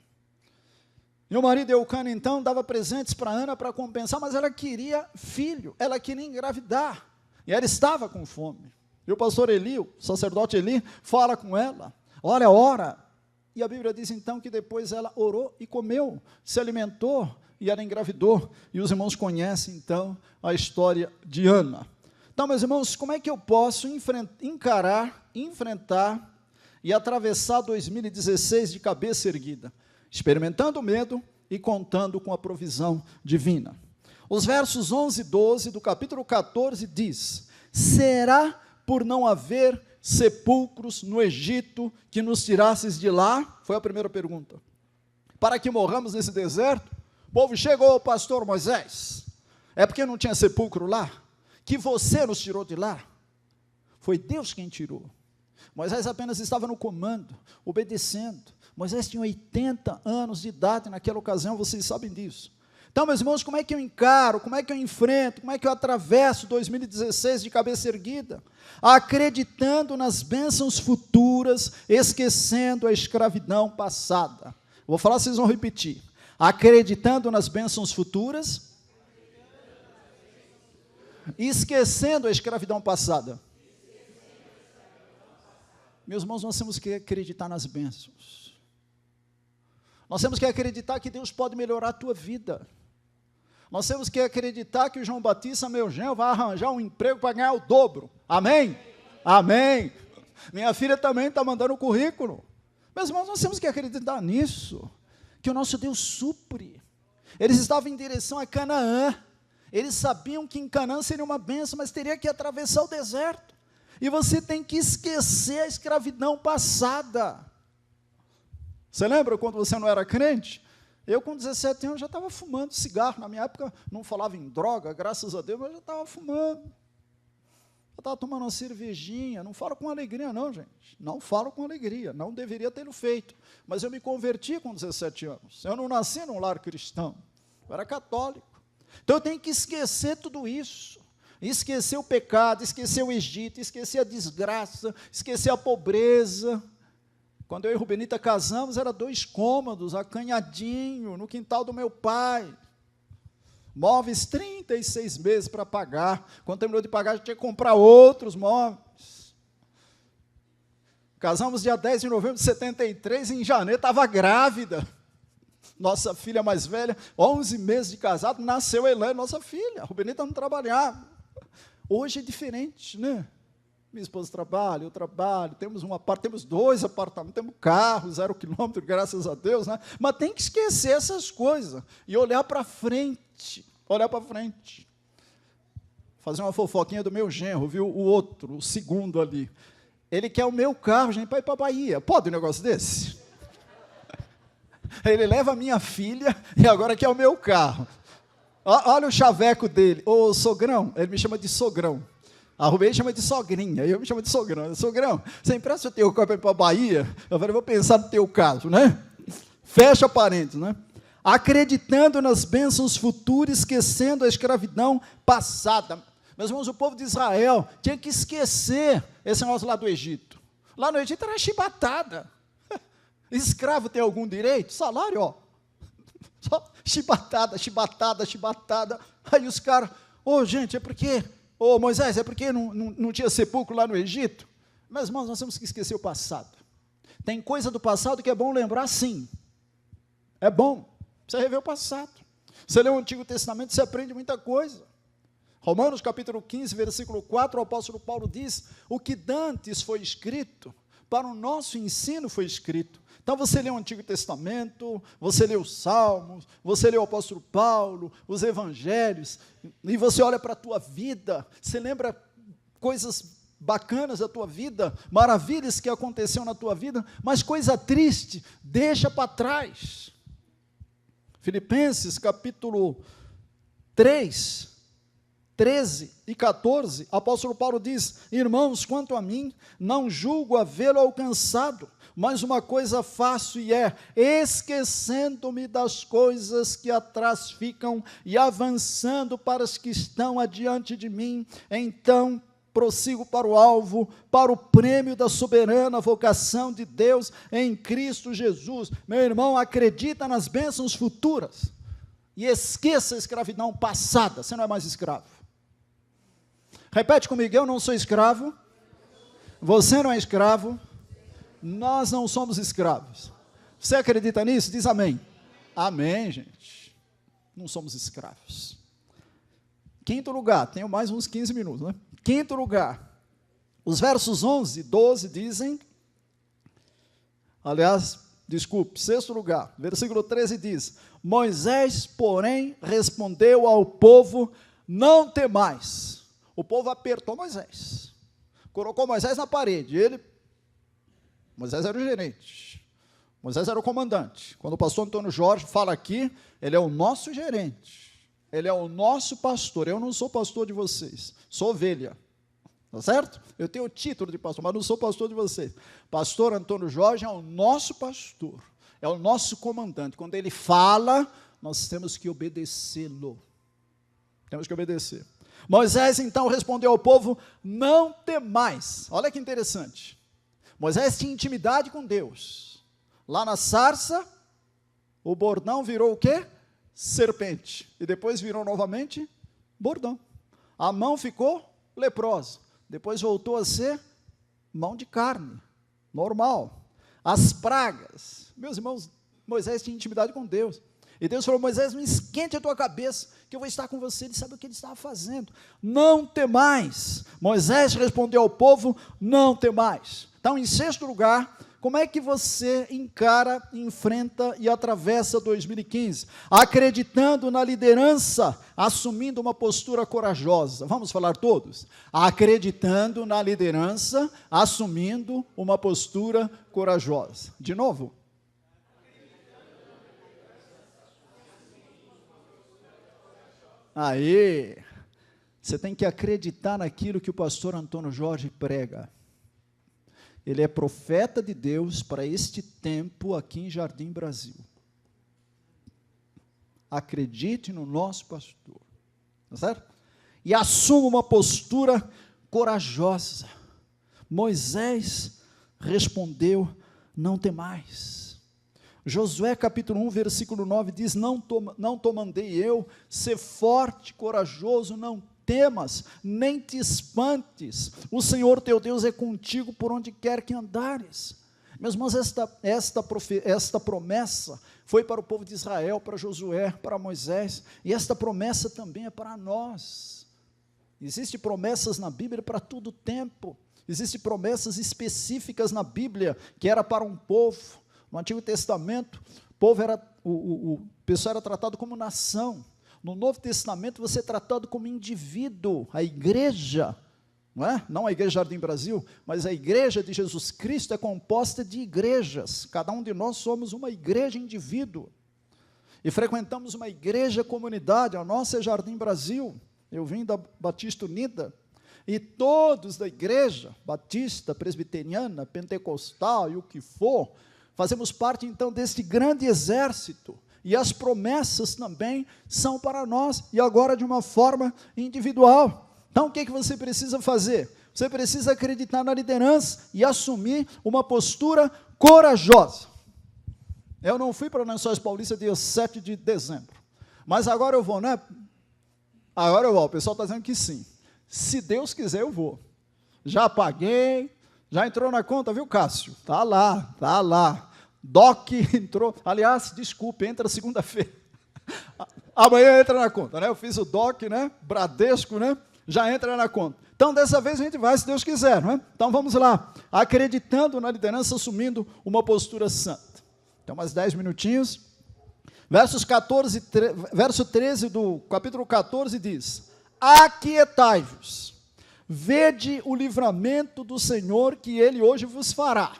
e o marido Eucana então dava presentes para Ana para compensar, mas ela queria filho, ela queria engravidar, e ela estava com fome, e o pastor Eli, o sacerdote Eli, fala com ela, olha, ora, e a Bíblia diz então que depois ela orou e comeu, se alimentou, e ela engravidou, e os irmãos conhecem então a história de Ana. Então, meus irmãos, como é que eu posso enfrentar e atravessar 2016 de cabeça erguida? Experimentando o medo e contando com a provisão divina. Os versos 11 e 12 do capítulo 14 diz, será por não haver sepulcros no Egito que nos tirasses de lá? Foi a primeira pergunta. Para que morramos nesse deserto? O povo chegou, pastor Moisés, é porque não tinha sepulcro lá? Que você nos tirou de lá? Foi Deus quem tirou. Moisés apenas estava no comando, obedecendo. Moisés tinha 80 anos de idade naquela ocasião, vocês sabem disso. Então, meus irmãos, como é que eu encaro, como é que eu enfrento, como é que eu atravesso 2016 de cabeça erguida? Acreditando nas bênçãos futuras, esquecendo a escravidão passada. Vou falar, vocês vão repetir. Acreditando nas bênçãos futuras, esquecendo a escravidão passada. Meus irmãos, nós temos que acreditar nas bênçãos. Nós temos que acreditar que Deus pode melhorar a tua vida. Nós temos que acreditar que o João Batista, meu genro, vai arranjar um emprego para ganhar o dobro. Amém? Amém. Minha filha também está mandando o currículo. Meus irmãos, nós temos que acreditar nisso, que o nosso Deus supre. Eles estavam em direção a Canaã. Eles sabiam que em Canaã seria uma bênção, mas teria que atravessar o deserto. E você tem que esquecer a escravidão passada. Você lembra quando você não era crente? Eu, com 17 anos, já estava fumando cigarro. Na minha época, não falava em droga, graças a Deus, mas eu já estava fumando. Eu estava tomando uma cervejinha. Não falo com alegria, não, gente. Não falo com alegria. Não deveria tê-lo feito. Mas eu me converti com 17 anos. Eu não nasci num lar cristão. Eu era católico. Então, eu tenho que esquecer tudo isso. Esquecer o pecado, esquecer o Egito, esquecer a desgraça, esquecer a pobreza. Quando eu e Rubenita casamos, era 2 cômodos, acanhadinho, no quintal do meu pai. Móveis, 36 meses para pagar. Quando terminou de pagar, a gente tinha que comprar outros móveis. Casamos dia 10 de novembro de 73, em janeiro estava grávida. Nossa filha mais velha, 11 meses de casado, nasceu Elaine, nossa filha. A Rubenita não trabalhava. Hoje é diferente, né? Minha esposa trabalha, eu trabalho, temos 2 apartamentos, temos carro, 0 quilômetro, graças a Deus, né? Mas tem que esquecer essas coisas e olhar para frente, Fazer uma fofoquinha do meu genro, viu? O outro, o segundo ali. Ele quer o meu carro, gente, para ir para a Bahia. Pode um negócio desse? Ele leva a minha filha e agora quer o meu carro. Olha o chaveco dele. Ô, sogrão, ele me chama de sogrão. A Rubem chama de sogrinha, eu me chamo de sogrão. Sogrão, você empresta o teu carro para ir para a Bahia? Eu falei, vou pensar no teu caso, né? Fecha parênteses, né? Acreditando nas bênçãos futuras, esquecendo a escravidão passada. Meus irmãos, o povo de Israel tinha que esquecer esse negócio lá do Egito. Lá no Egito era chibatada. Escravo tem algum direito? Salário, ó. Só chibatada. Aí os caras, gente, é porque, Moisés, é porque não tinha sepulcro lá no Egito? Meus irmãos, nós temos que esquecer o passado. Tem coisa do passado que é bom lembrar, sim. É bom. Você rever o passado. Você lê o Antigo Testamento, você aprende muita coisa. Romanos capítulo 15, versículo 4, o apóstolo Paulo diz, o que dantes foi escrito, para o nosso ensino foi escrito. Então você lê o Antigo Testamento, você lê os Salmos, você lê o apóstolo Paulo, os Evangelhos, e você olha para a tua vida, você lembra coisas bacanas da tua vida, maravilhas que aconteceram na tua vida, mas coisa triste, deixa para trás. Filipenses capítulo 3, 13 e 14, apóstolo Paulo diz, irmãos, quanto a mim, não julgo havê-lo alcançado, mas uma coisa faço e esquecendo-me das coisas que atrás ficam e avançando para as que estão adiante de mim, então prossigo para o alvo, para o prêmio da soberana vocação de Deus em Cristo Jesus. Meu irmão, acredita nas bênçãos futuras e esqueça a escravidão passada, você não é mais escravo. Repete comigo, eu não sou escravo, você não é escravo, nós não somos escravos. Você acredita nisso? Diz amém. Amém, gente. Não somos escravos. Quinto lugar, tenho mais uns 15 minutos, né? Quinto lugar, os versos 11 e 12 dizem, sexto lugar, versículo 13 diz, Moisés, porém, respondeu ao povo, não temais. O povo apertou Moisés, colocou Moisés na parede, Moisés era o gerente, Moisés era o comandante. Quando o pastor Antônio Jorge fala aqui, ele é o nosso gerente, ele é o nosso pastor. Eu não sou pastor de vocês, sou ovelha, tá certo? Eu tenho o título de pastor, mas não sou pastor de vocês. Pastor Antônio Jorge é o nosso pastor, é o nosso comandante. Quando ele fala, nós temos que obedecê-lo, temos que obedecer. Moisés então respondeu ao povo, não temais. Olha que interessante, Moisés tinha intimidade com Deus. Lá na sarça, o bordão virou o quê? Serpente. E depois virou novamente bordão. A mão ficou leprosa. Depois voltou a ser mão de carne, normal. As pragas. Meus irmãos, Moisés tinha intimidade com Deus. E Deus falou: Moisés, não esquente a tua cabeça, que eu vou estar com você. Ele sabe o que ele estava fazendo. Não temais. Moisés respondeu ao povo: não temais. Então, em sexto lugar, como é que você encara, enfrenta e atravessa 2015? Acreditando na liderança, assumindo uma postura corajosa. Vamos falar todos? Acreditando na liderança, assumindo uma postura corajosa. De novo. Aí, você tem que acreditar naquilo que o pastor Antônio Jorge prega. Ele é profeta de Deus para este tempo aqui em Jardim Brasil. Acredite no nosso pastor, tá certo? E assuma uma postura corajosa. Moisés respondeu: não temais. Josué capítulo 1, versículo 9 diz: não te mandei eu, ser forte, corajoso, não temas, nem te espantes, o Senhor teu Deus é contigo por onde quer que andares. Meus irmãos, esta promessa foi para o povo de Israel, para Josué, para Moisés, e esta promessa também é para nós. Existem promessas na Bíblia para todo tempo, existem promessas específicas na Bíblia, que era para um povo. No Antigo Testamento, o pessoal era tratado como nação. No Novo Testamento, você é tratado como indivíduo. A igreja, não a igreja Jardim Brasil, mas a igreja de Jesus Cristo é composta de igrejas. Cada um de nós somos uma igreja indivíduo. E frequentamos uma igreja comunidade. A nossa é Jardim Brasil. Eu vim da Batista Unida. E todos da igreja, batista, presbiteriana, pentecostal e o que for, fazemos parte, então, deste grande exército, e as promessas também são para nós, e agora de uma forma individual. Então, o que você precisa fazer? Você precisa acreditar na liderança e assumir uma postura corajosa. Eu não fui para Lençóis Paulista dia 7 de dezembro, mas agora eu vou, né? Agora eu vou, o pessoal está dizendo que sim. Se Deus quiser, eu vou. Já paguei, já entrou na conta, viu, Cássio? Está lá. DOC entrou, aliás, desculpe, entra segunda-feira. Amanhã entra na conta, né? Eu fiz o DOC, né? Bradesco, né? Já entra na conta. Então, dessa vez a gente vai, se Deus quiser, não é? Então, vamos lá. Acreditando na liderança, assumindo uma postura santa. Então, mais 10 minutinhos. Verso 13 do capítulo 14 diz: aquietai-vos, vede o livramento do Senhor que Ele hoje vos fará.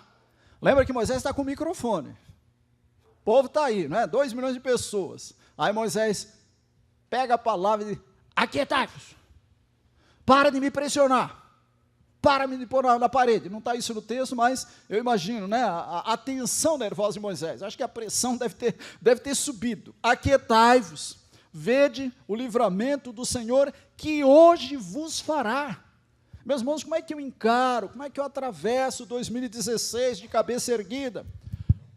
Lembra que Moisés está com o microfone. O povo está aí, não é? 2 milhões de pessoas. Aí Moisés pega a palavra e diz: aquietai-vos, para de me pressionar, para de me pôr na parede. Não está isso no texto, mas eu imagino, né? A tensão nervosa de Moisés. Acho que a pressão deve ter subido. Aquietai-vos, vede o livramento do Senhor que hoje vos fará. Meus irmãos, como é que eu encaro, como é que eu atravesso 2016 de cabeça erguida?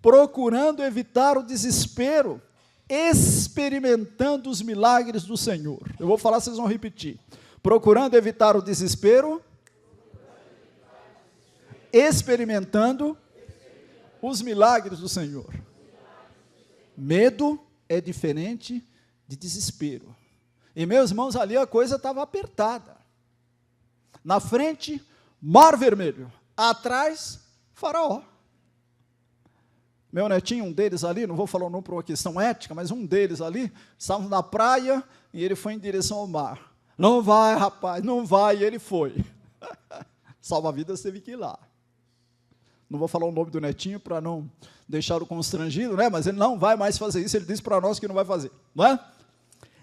Procurando evitar o desespero, experimentando os milagres do Senhor. Eu vou falar, vocês vão repetir. Procurando evitar o desespero, experimentando os milagres do Senhor. Medo é diferente de desespero. E, meus irmãos, ali a coisa estava apertada. Na frente, Mar Vermelho. Atrás, Faraó. Meu netinho, um deles ali, não vou falar o nome por uma questão ética, mas um deles ali, estávamos na praia e ele foi em direção ao mar. Não vai, rapaz, não vai, e ele foi. Salva-vidas teve que ir lá. Não vou falar o nome do netinho para não deixar o constrangido, né? Mas ele não vai mais fazer isso, ele disse para nós que não vai fazer, não é?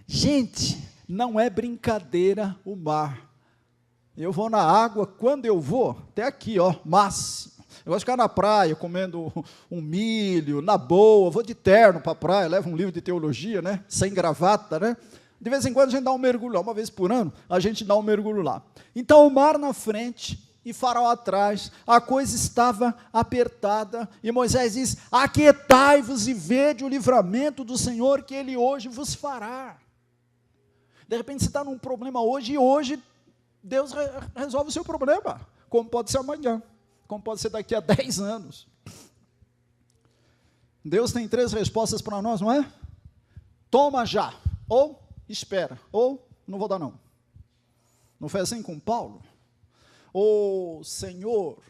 Gente, não é brincadeira o mar. Eu vou na água, quando eu vou, até aqui, ó, máximo. Eu gosto de ficar na praia, comendo um milho, na boa, vou de terno para a praia, levo um livro de teologia, né? Sem gravata, né? De vez em quando a gente dá um mergulho lá, uma vez por ano, a gente dá um mergulho lá. Então, o mar na frente e Faraó atrás, a coisa estava apertada, e Moisés diz: aquietai-vos e vede o livramento do Senhor que Ele hoje vos fará. De repente você está num problema hoje, e hoje Deus resolve o seu problema, como pode ser amanhã, como pode ser daqui a 10 anos. Deus tem 3 respostas para nós, não é? toma já, ou espera, ou não vou dar não. Não foi assim com Paulo? Ô Senhor,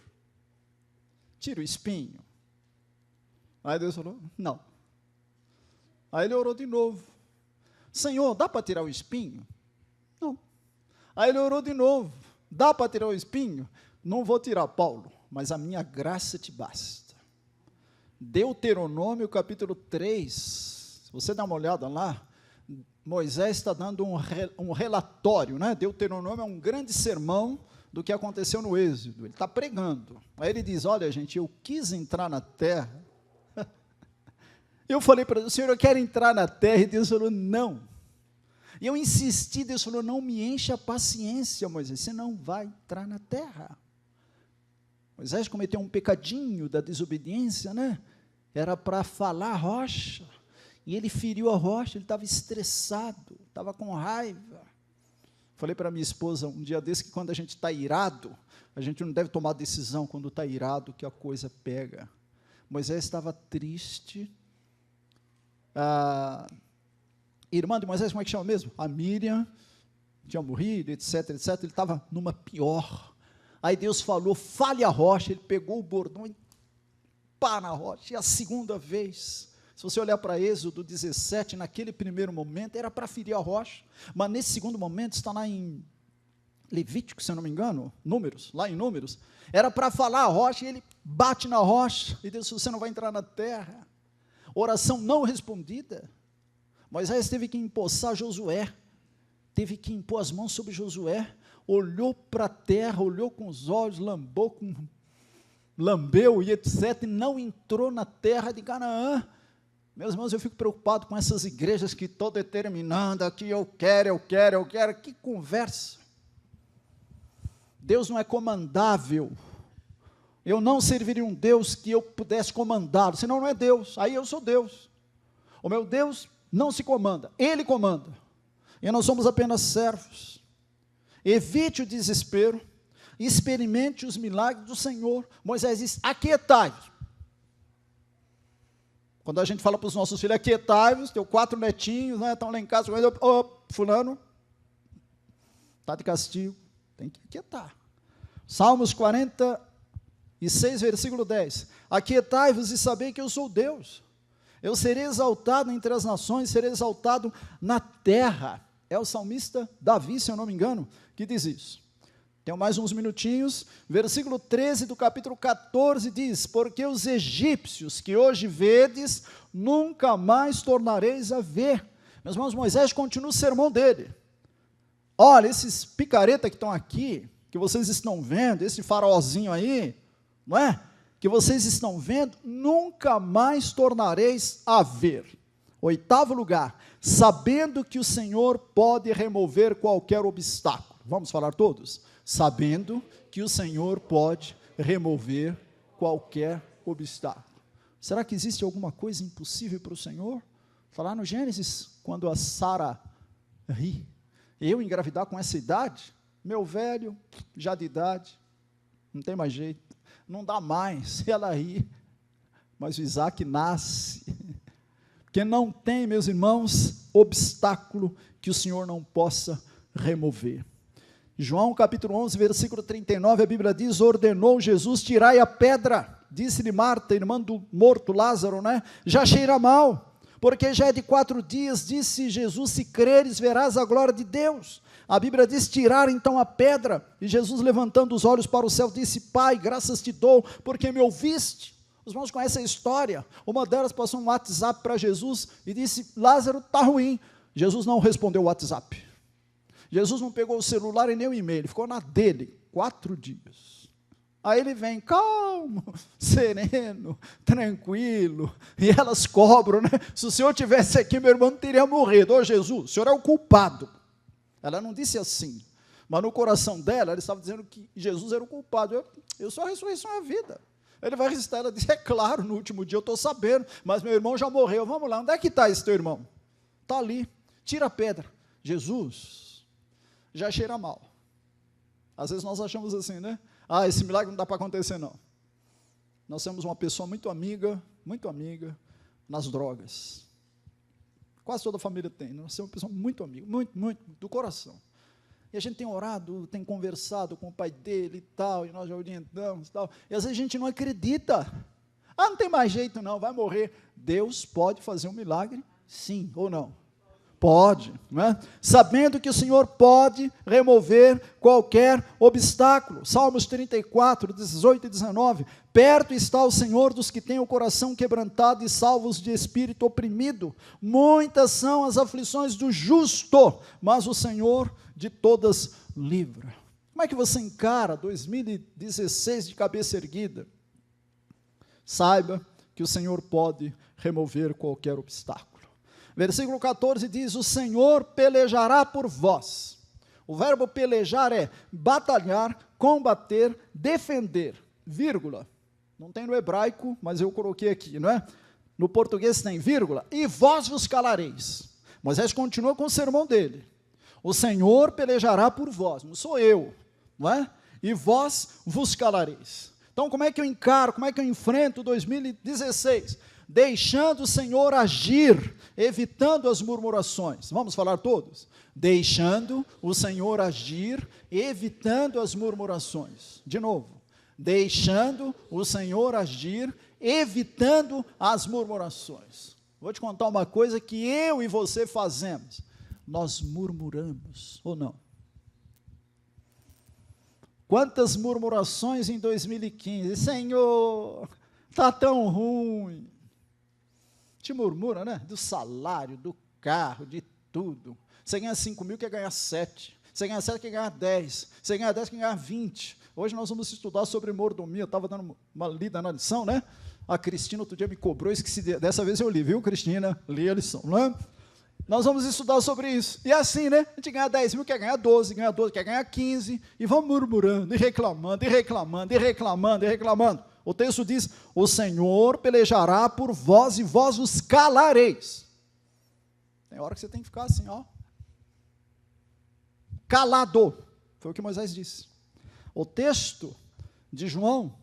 tira o espinho. Aí Deus falou, não. Aí ele orou de novo. Senhor, dá para tirar o espinho? Não. Aí ele orou de novo. Dá para tirar o espinho? Não vou tirar, Paulo, mas a minha graça te basta. Deuteronômio capítulo 3, se você dá uma olhada lá, Moisés está dando um relatório, né? Deuteronômio é um grande sermão do que aconteceu no Êxodo, ele está pregando. Aí ele diz, olha gente, eu quis entrar na terra, eu falei para Deus, Senhor, eu quero entrar na terra, e Deus falou, não. E eu insisti, Deus falou, não me encha a paciência, Moisés, você não vai entrar na terra. Moisés cometeu um pecadinho da desobediência, né? Era para falar a rocha, e ele feriu a rocha, ele estava estressado, estava com raiva. Falei para minha esposa um dia desse que quando a gente está irado, a gente não deve tomar decisão quando está irado, que a coisa pega. Moisés estava triste. A irmã de Moisés, como é que chama mesmo? A Miriam, tinha morrido, etc, etc. Ele estava numa pior. Aí Deus falou, fale a rocha. Ele pegou o bordão e pá na rocha. E a segunda vez, se você olhar para Êxodo 17, naquele primeiro momento, era para ferir a rocha. Mas nesse segundo momento, está lá em Levítico, se eu não me engano, Números, lá em Números, era para falar a rocha, e ele bate na rocha, e Deus disse, você não vai entrar na terra. Oração não respondida. Moisés teve que empossar Josué, teve que impor as mãos sobre Josué, olhou para a terra, olhou com os olhos, lambeu e etc, e não entrou na terra de Canaã. Meus irmãos, eu fico preocupado com essas igrejas que estão determinando aqui, eu quero, que conversa. Deus não é comandável. Eu não serviria um Deus que eu pudesse comandá-lo, senão não é Deus, aí eu sou Deus. O meu Deus não se comanda, Ele comanda, e nós somos apenas servos. Evite o desespero, experimente os milagres do Senhor. Moisés diz, aquietai-vos. Quando a gente fala para os nossos filhos, aquietai-vos, tenho 4 netinhos, né, estão lá em casa, fulano, está de castigo, tem que aquietar. Salmos 46, versículo 10, aquietai-vos e sabei que eu sou Deus, eu serei exaltado entre as nações, serei exaltado na terra. É o salmista Davi, se eu não me engano, que diz isso. Tenho mais uns minutinhos, versículo 13 do capítulo 14 diz, porque os egípcios que hoje vedes, nunca mais tornareis a ver. Meus irmãos, Moisés continua o sermão dele. Olha, esses picareta que estão aqui, que vocês estão vendo, esse faraózinho aí, não é? Que vocês estão vendo, nunca mais tornareis a ver. 8º lugar, sabendo que o Senhor pode remover qualquer obstáculo. Vamos falar todos? Sabendo que o Senhor pode remover qualquer obstáculo. Será que existe alguma coisa impossível para o Senhor? Falar no Gênesis, quando a Sara ri, eu engravidar com essa idade, meu velho, já de idade, não tem mais jeito, não dá mais, ela ri, mas o Isaac nasce, porque não tem, meus irmãos, obstáculo que o Senhor não possa remover. João capítulo 11, versículo 39, a Bíblia diz, ordenou Jesus, tirai a pedra, disse-lhe Marta, irmã do morto Lázaro, né? Já cheira mal, porque já é de 4 dias, disse Jesus, se creres, verás a glória de Deus. A Bíblia diz, tirar então a pedra, e Jesus levantando os olhos para o céu, disse, Pai, graças te dou, porque me ouviste. Os irmãos conhecem a história, uma delas passou um WhatsApp para Jesus, e disse, Lázaro está ruim. Jesus não respondeu o WhatsApp. Jesus não pegou o celular e nem o e-mail, ele ficou na dele, 4 dias. Aí ele vem calmo, sereno, tranquilo, e elas cobram, né? Se o senhor tivesse aqui, meu irmão não teria morrido. Ô Jesus, o senhor é o culpado. Ela não disse assim, mas no coração dela, ela estava dizendo que Jesus era o culpado. Eu sou a ressurreição e a vida. Ele vai ressuscitar, ela disse, é claro, no último dia eu estou sabendo, mas meu irmão já morreu. Vamos lá, onde é que está esse teu irmão? Está ali, tira a pedra. Jesus já cheira mal. Às vezes nós achamos assim, né? Ah, esse milagre não dá para acontecer, não. Nós temos uma pessoa muito amiga nas drogas. quase toda a família tem. Nós somos uma pessoa muito amiga, muito, muito, do coração. E a gente tem orado, tem conversado com o pai dele e tal, e nós já orientamos e tal. E às vezes a gente não acredita. Não tem mais jeito não, vai morrer. Deus pode fazer um milagre, sim ou não? Pode, não é? Sabendo que o Senhor pode remover qualquer obstáculo. Salmos 34, 18 e 19. Perto está o Senhor dos que têm o coração quebrantado e salvos de espírito oprimido. Muitas são as aflições do justo, mas o Senhor de todas livra. Como é que você encara 2016 de cabeça erguida? Saiba que o Senhor pode remover qualquer obstáculo. Versículo 14 diz, o Senhor pelejará por vós. O verbo pelejar é batalhar, combater, defender, vírgula. Não tem no hebraico, mas eu coloquei aqui, não é? No português tem vírgula, e vós vos calareis. Moisés continua com o sermão dele. O Senhor pelejará por vós, não sou eu, não é? E vós vos calareis. Então, como é que eu encaro, como é que eu enfrento 2016? Deixando o Senhor agir, evitando as murmurações. Vamos falar todos? Deixando o Senhor agir, evitando as murmurações. De novo, deixando o Senhor agir, evitando as murmurações. Vou te contar uma coisa que eu e você fazemos. Nós murmuramos, ou não? Quantas murmurações em 2015? Senhor, está tão ruim. Te murmura, né? Do salário, do carro, de tudo. Você ganha 5 mil, quer ganhar 7. Você ganha 7, quer ganhar 10. Você ganha 10, quer ganhar 20. Hoje nós vamos estudar sobre mordomia. Eu estava dando uma lida na lição, né? A Cristina outro dia me cobrou, esqueci. Dessa vez eu li, viu, Cristina? Li a lição, não é? Nós vamos estudar sobre isso. E assim, né? A gente ganha 10 mil, quer ganhar 12, ganha 12, quer ganhar 15. E vamos murmurando, e reclamando, e reclamando, e reclamando, e reclamando. O texto diz, o Senhor pelejará por vós e vós os calareis. Tem hora que você tem que ficar assim, ó. Calado. Foi o que Moisés disse. O texto de João,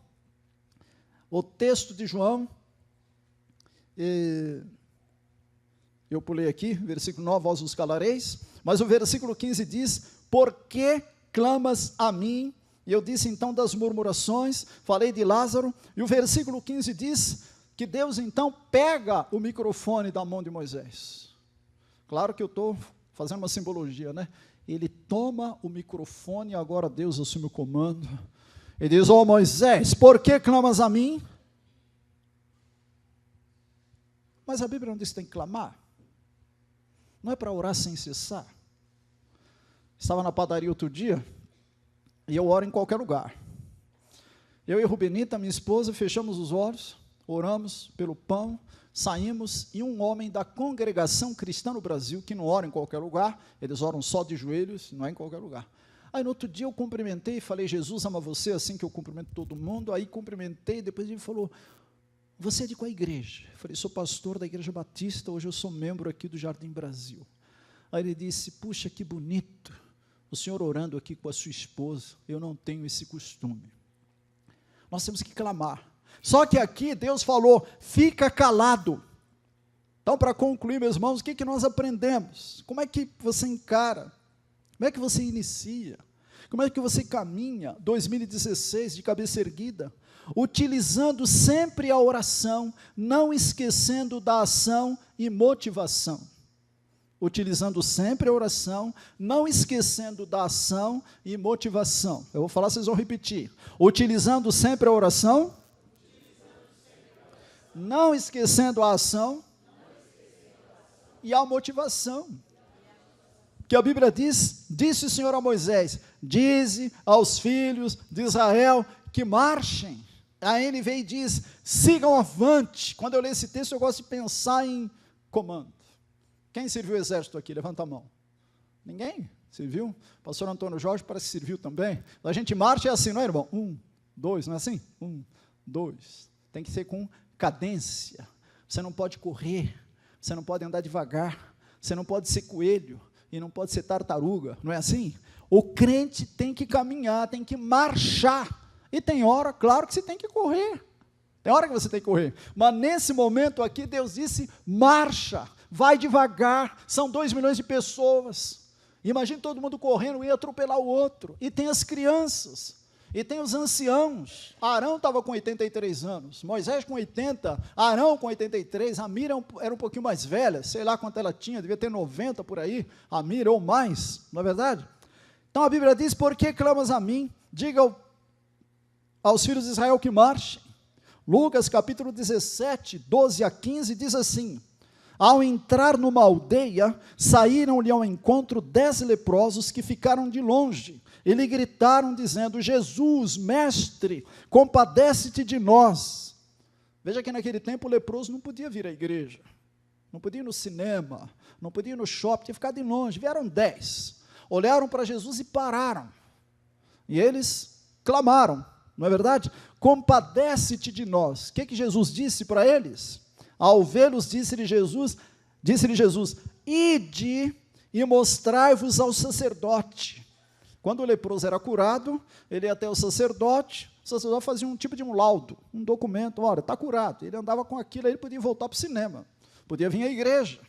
eu pulei aqui, versículo 9, vós os calareis, mas o versículo 15 diz, por que clamas a mim? E eu disse então das murmurações, falei de Lázaro, e o versículo 15 diz que Deus então pega o microfone da mão de Moisés. Claro que eu estou fazendo uma simbologia, né? Ele toma o microfone e agora Deus assume o comando. Ele diz, ó Moisés, por que clamas a mim? Mas a Bíblia não diz que tem que clamar. Não é para orar sem cessar. Estava na padaria outro dia, e eu oro em qualquer lugar. Eu e Rubenita, minha esposa, fechamos os olhos, oramos pelo pão, saímos, e um homem da congregação cristã no Brasil, que não ora em qualquer lugar, eles oram só de joelhos, não é em qualquer lugar. Aí no outro dia eu cumprimentei, falei, Jesus ama você, assim que eu cumprimento todo mundo, aí cumprimentei, depois ele falou, você é de qual igreja? Eu falei, sou pastor da Igreja Batista, hoje eu sou membro aqui do Jardim Brasil. Aí ele disse, puxa, que bonito, o senhor orando aqui com a sua esposa, eu não tenho esse costume. Nós temos que clamar. Só que aqui Deus falou, fica calado. Então, para concluir, meus irmãos, o que nós aprendemos? Como é que você encara? Como é que você inicia? Como é que você caminha 2016 de cabeça erguida? Utilizando sempre a oração, não esquecendo da ação e motivação. Utilizando sempre a oração, não esquecendo da ação e motivação. Eu vou falar, vocês vão repetir. Utilizando sempre a oração, não esquecendo a ação e a motivação. Que a Bíblia diz, disse o Senhor a Moisés, dize aos filhos de Israel que marchem. A NVI diz, sigam avante. Quando eu leio esse texto, eu gosto de pensar em comando. Quem serviu o exército aqui? Levanta a mão. Ninguém? Serviu? Pastor Antônio Jorge parece que serviu também. A gente marcha é assim, não é, irmão? 1, 2, não é assim? 1, 2. Tem que ser com cadência. Você não pode correr, você não pode andar devagar, você não pode ser coelho e não pode ser tartaruga, não é assim? O crente tem que caminhar, tem que marchar. E tem hora, claro, que você tem que correr. Tem hora que você tem que correr. Mas nesse momento aqui, Deus disse, marcha. vai devagar, são 2 milhões de pessoas. Imagine todo mundo correndo, ia atropelar o outro. E tem as crianças, e tem os anciãos. Arão estava com 83 anos, Moisés com 80, Arão com 83, a Mira era um pouquinho mais velha, sei lá quanto ela tinha, devia ter 90 por aí, a Mira ou mais, não é verdade? Então a Bíblia diz, por que clamas a mim? Diga aos filhos de Israel que marchem. Lucas capítulo 17, 12 a 15, diz assim, ao entrar numa aldeia, saíram-lhe ao encontro 10 leprosos que ficaram de longe, e lhe gritaram dizendo, Jesus, mestre, compadece-te de nós. Veja que naquele tempo o leproso não podia vir à igreja, não podia ir no cinema, não podia ir no shopping, tinha que ficar de longe. Vieram 10, olharam para Jesus e pararam, e eles clamaram, não é verdade? Compadece-te de nós. O que Jesus disse para eles? Ao vê-los, disse-lhe Jesus, ide e mostrai-vos ao sacerdote. Quando o leproso era curado, ele ia até o sacerdote fazia um tipo de um laudo, um documento, olha, está curado. Ele andava com aquilo, aí ele podia voltar para o cinema, podia vir à igreja.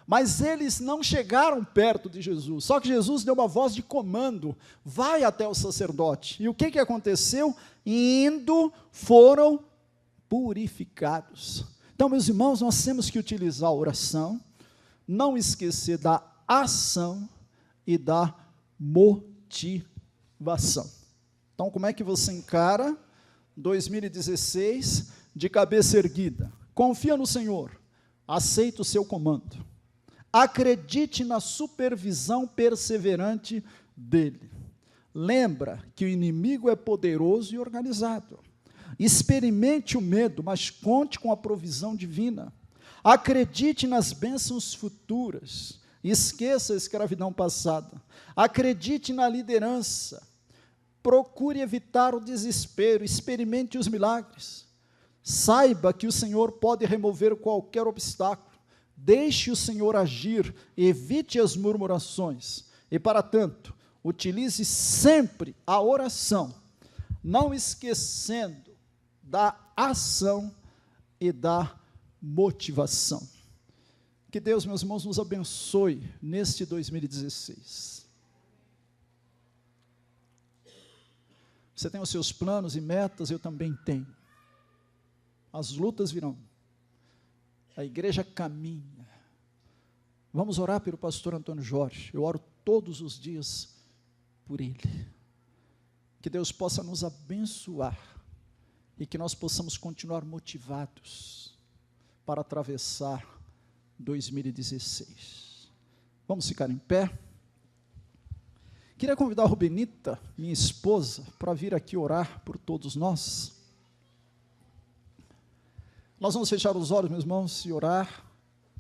Mas eles não chegaram perto de Jesus, só que Jesus deu uma voz de comando, vai até o sacerdote. E o que aconteceu? Indo, foram purificados. Então, meus irmãos, nós temos que utilizar a oração, não esquecer da ação e da motivação. Então, como é que você encara 2016 de cabeça erguida? Confia no Senhor, aceita o seu comando, acredite na supervisão perseverante dele. Lembra que o inimigo é poderoso e organizado. Experimente o medo, mas conte com a provisão divina. Acredite nas bênçãos futuras. Esqueça a escravidão passada. Acredite na liderança. Procure evitar o desespero. Experimente os milagres. Saiba que o Senhor pode remover qualquer obstáculo. Deixe o Senhor agir. Evite as murmurações. E, para tanto, utilize sempre a oração, não esquecendo da ação e da motivação. Que Deus, meus irmãos, nos abençoe neste 2016. Você tem os seus planos e metas, eu também tenho. As lutas virão. A igreja caminha. Vamos orar pelo pastor Antônio Jorge. Eu oro todos os dias por ele. Que Deus possa nos abençoar e que nós possamos continuar motivados para atravessar 2016. Vamos ficar em pé? Queria convidar a Rubenita, minha esposa, para vir aqui orar por todos nós. Nós vamos fechar os olhos, meus irmãos, e orar.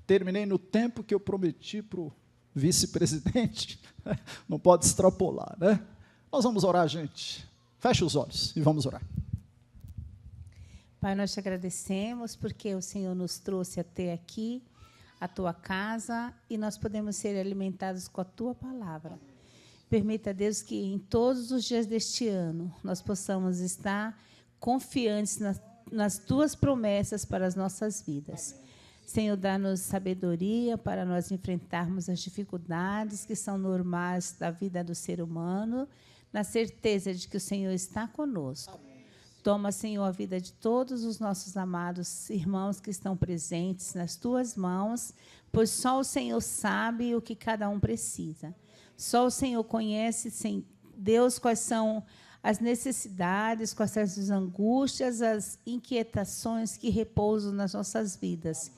Terminei no tempo que eu prometi para o vice-presidente, não pode extrapolar, né? Nós vamos orar, gente. Feche os olhos e vamos orar. Pai, nós te agradecemos porque o Senhor nos trouxe até aqui, a tua casa, e nós podemos ser alimentados com a tua palavra. Permita, Deus, que em todos os dias deste ano nós possamos estar confiantes nas tuas promessas para as nossas vidas. Senhor, dá-nos sabedoria para nós enfrentarmos as dificuldades que são normais da vida do ser humano, na certeza de que o Senhor está conosco. Toma, Senhor, a vida de todos os nossos amados irmãos que estão presentes nas tuas mãos, pois só o Senhor sabe o que cada um precisa. Só o Senhor conhece, Deus, quais são as necessidades, quais são as angústias, as inquietações que repousam nas nossas vidas.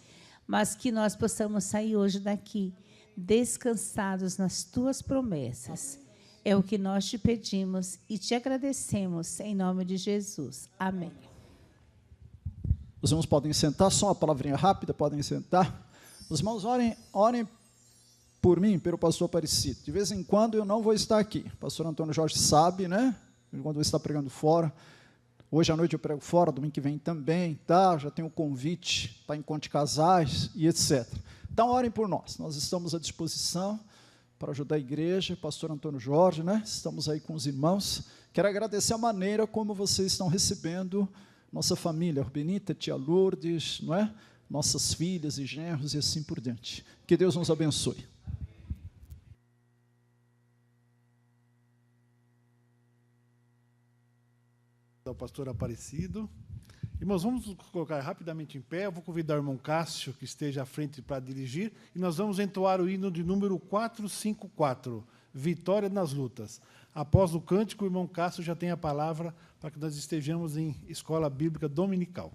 Mas que nós possamos sair hoje daqui descansados nas tuas promessas. É o que nós te pedimos e te agradecemos, em nome de Jesus. Amém. Os irmãos podem sentar, só uma palavrinha rápida, podem sentar. Os irmãos, orem por mim, pelo pastor Aparecido. De vez em quando eu não vou estar aqui. O pastor Antônio Jorge sabe, né? Quando eu estou pregando fora. Hoje à noite eu prego fora, domingo que vem também, tá? Já tenho um convite para encontro de casais e etc. Então, orem por nós. Nós estamos à disposição para ajudar a igreja, pastor Antônio Jorge, né? Estamos aí com os irmãos. Quero agradecer a maneira como vocês estão recebendo nossa família, Rubenita, tia Lourdes, não é? nossas filhas e genros e assim por diante. Que Deus nos abençoe. O pastor Aparecido. Irmãos, vamos colocar rapidamente em pé. Eu vou convidar o irmão Cássio, que esteja à frente para dirigir, e nós vamos entoar o hino de número 454, Vitória nas Lutas. Após o cântico, o irmão Cássio já tem a palavra para que nós estejamos em escola bíblica dominical.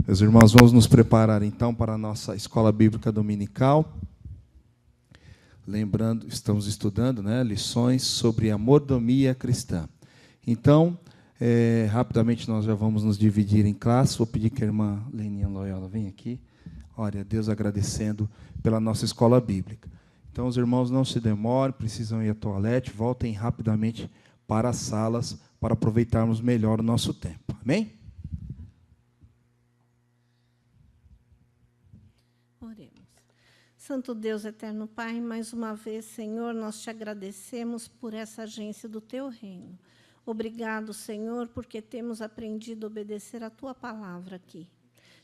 Meus irmãos, vamos nos preparar então para a nossa escola bíblica dominical. Lembrando, estamos estudando, né, lições sobre a mordomia cristã. Então, rapidamente nós já vamos nos dividir em classes. Vou pedir que a irmã Leninha Loyola venha aqui. Olha, Deus agradecendo pela nossa escola bíblica. Então, os irmãos não se demorem, precisam ir à toalete, voltem rapidamente para as salas para aproveitarmos melhor o nosso tempo. Amém? Oremos. Santo Deus, eterno Pai, mais uma vez, Senhor, nós te agradecemos por essa agência do teu reino. Obrigado, Senhor, porque temos aprendido a obedecer a tua palavra aqui.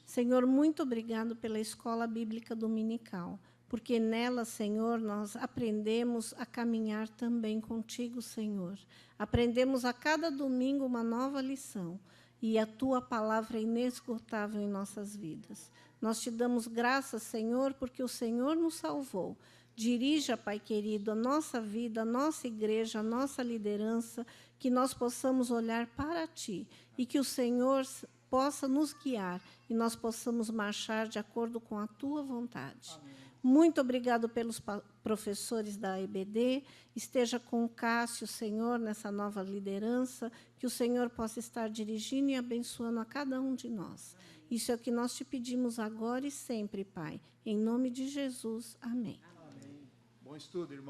Senhor, muito obrigado pela escola bíblica dominical, porque nela, Senhor, nós aprendemos a caminhar também contigo, Senhor. Aprendemos a cada domingo uma nova lição, e a tua palavra é inesgotável em nossas vidas. Nós te damos graças, Senhor, porque o Senhor nos salvou. Dirija, Pai querido, a nossa vida, a nossa igreja, a nossa liderança, que nós possamos olhar para ti e que o Senhor possa nos guiar e nós possamos marchar de acordo com a tua vontade. Amém. Muito obrigado pelos professores da EBD, esteja com o Cássio, Senhor, nessa nova liderança, que o Senhor possa estar dirigindo e abençoando a cada um de nós. Isso é o que nós te pedimos agora e sempre, Pai. Em nome de Jesus, amém. Amém. Bom estudo, irmão.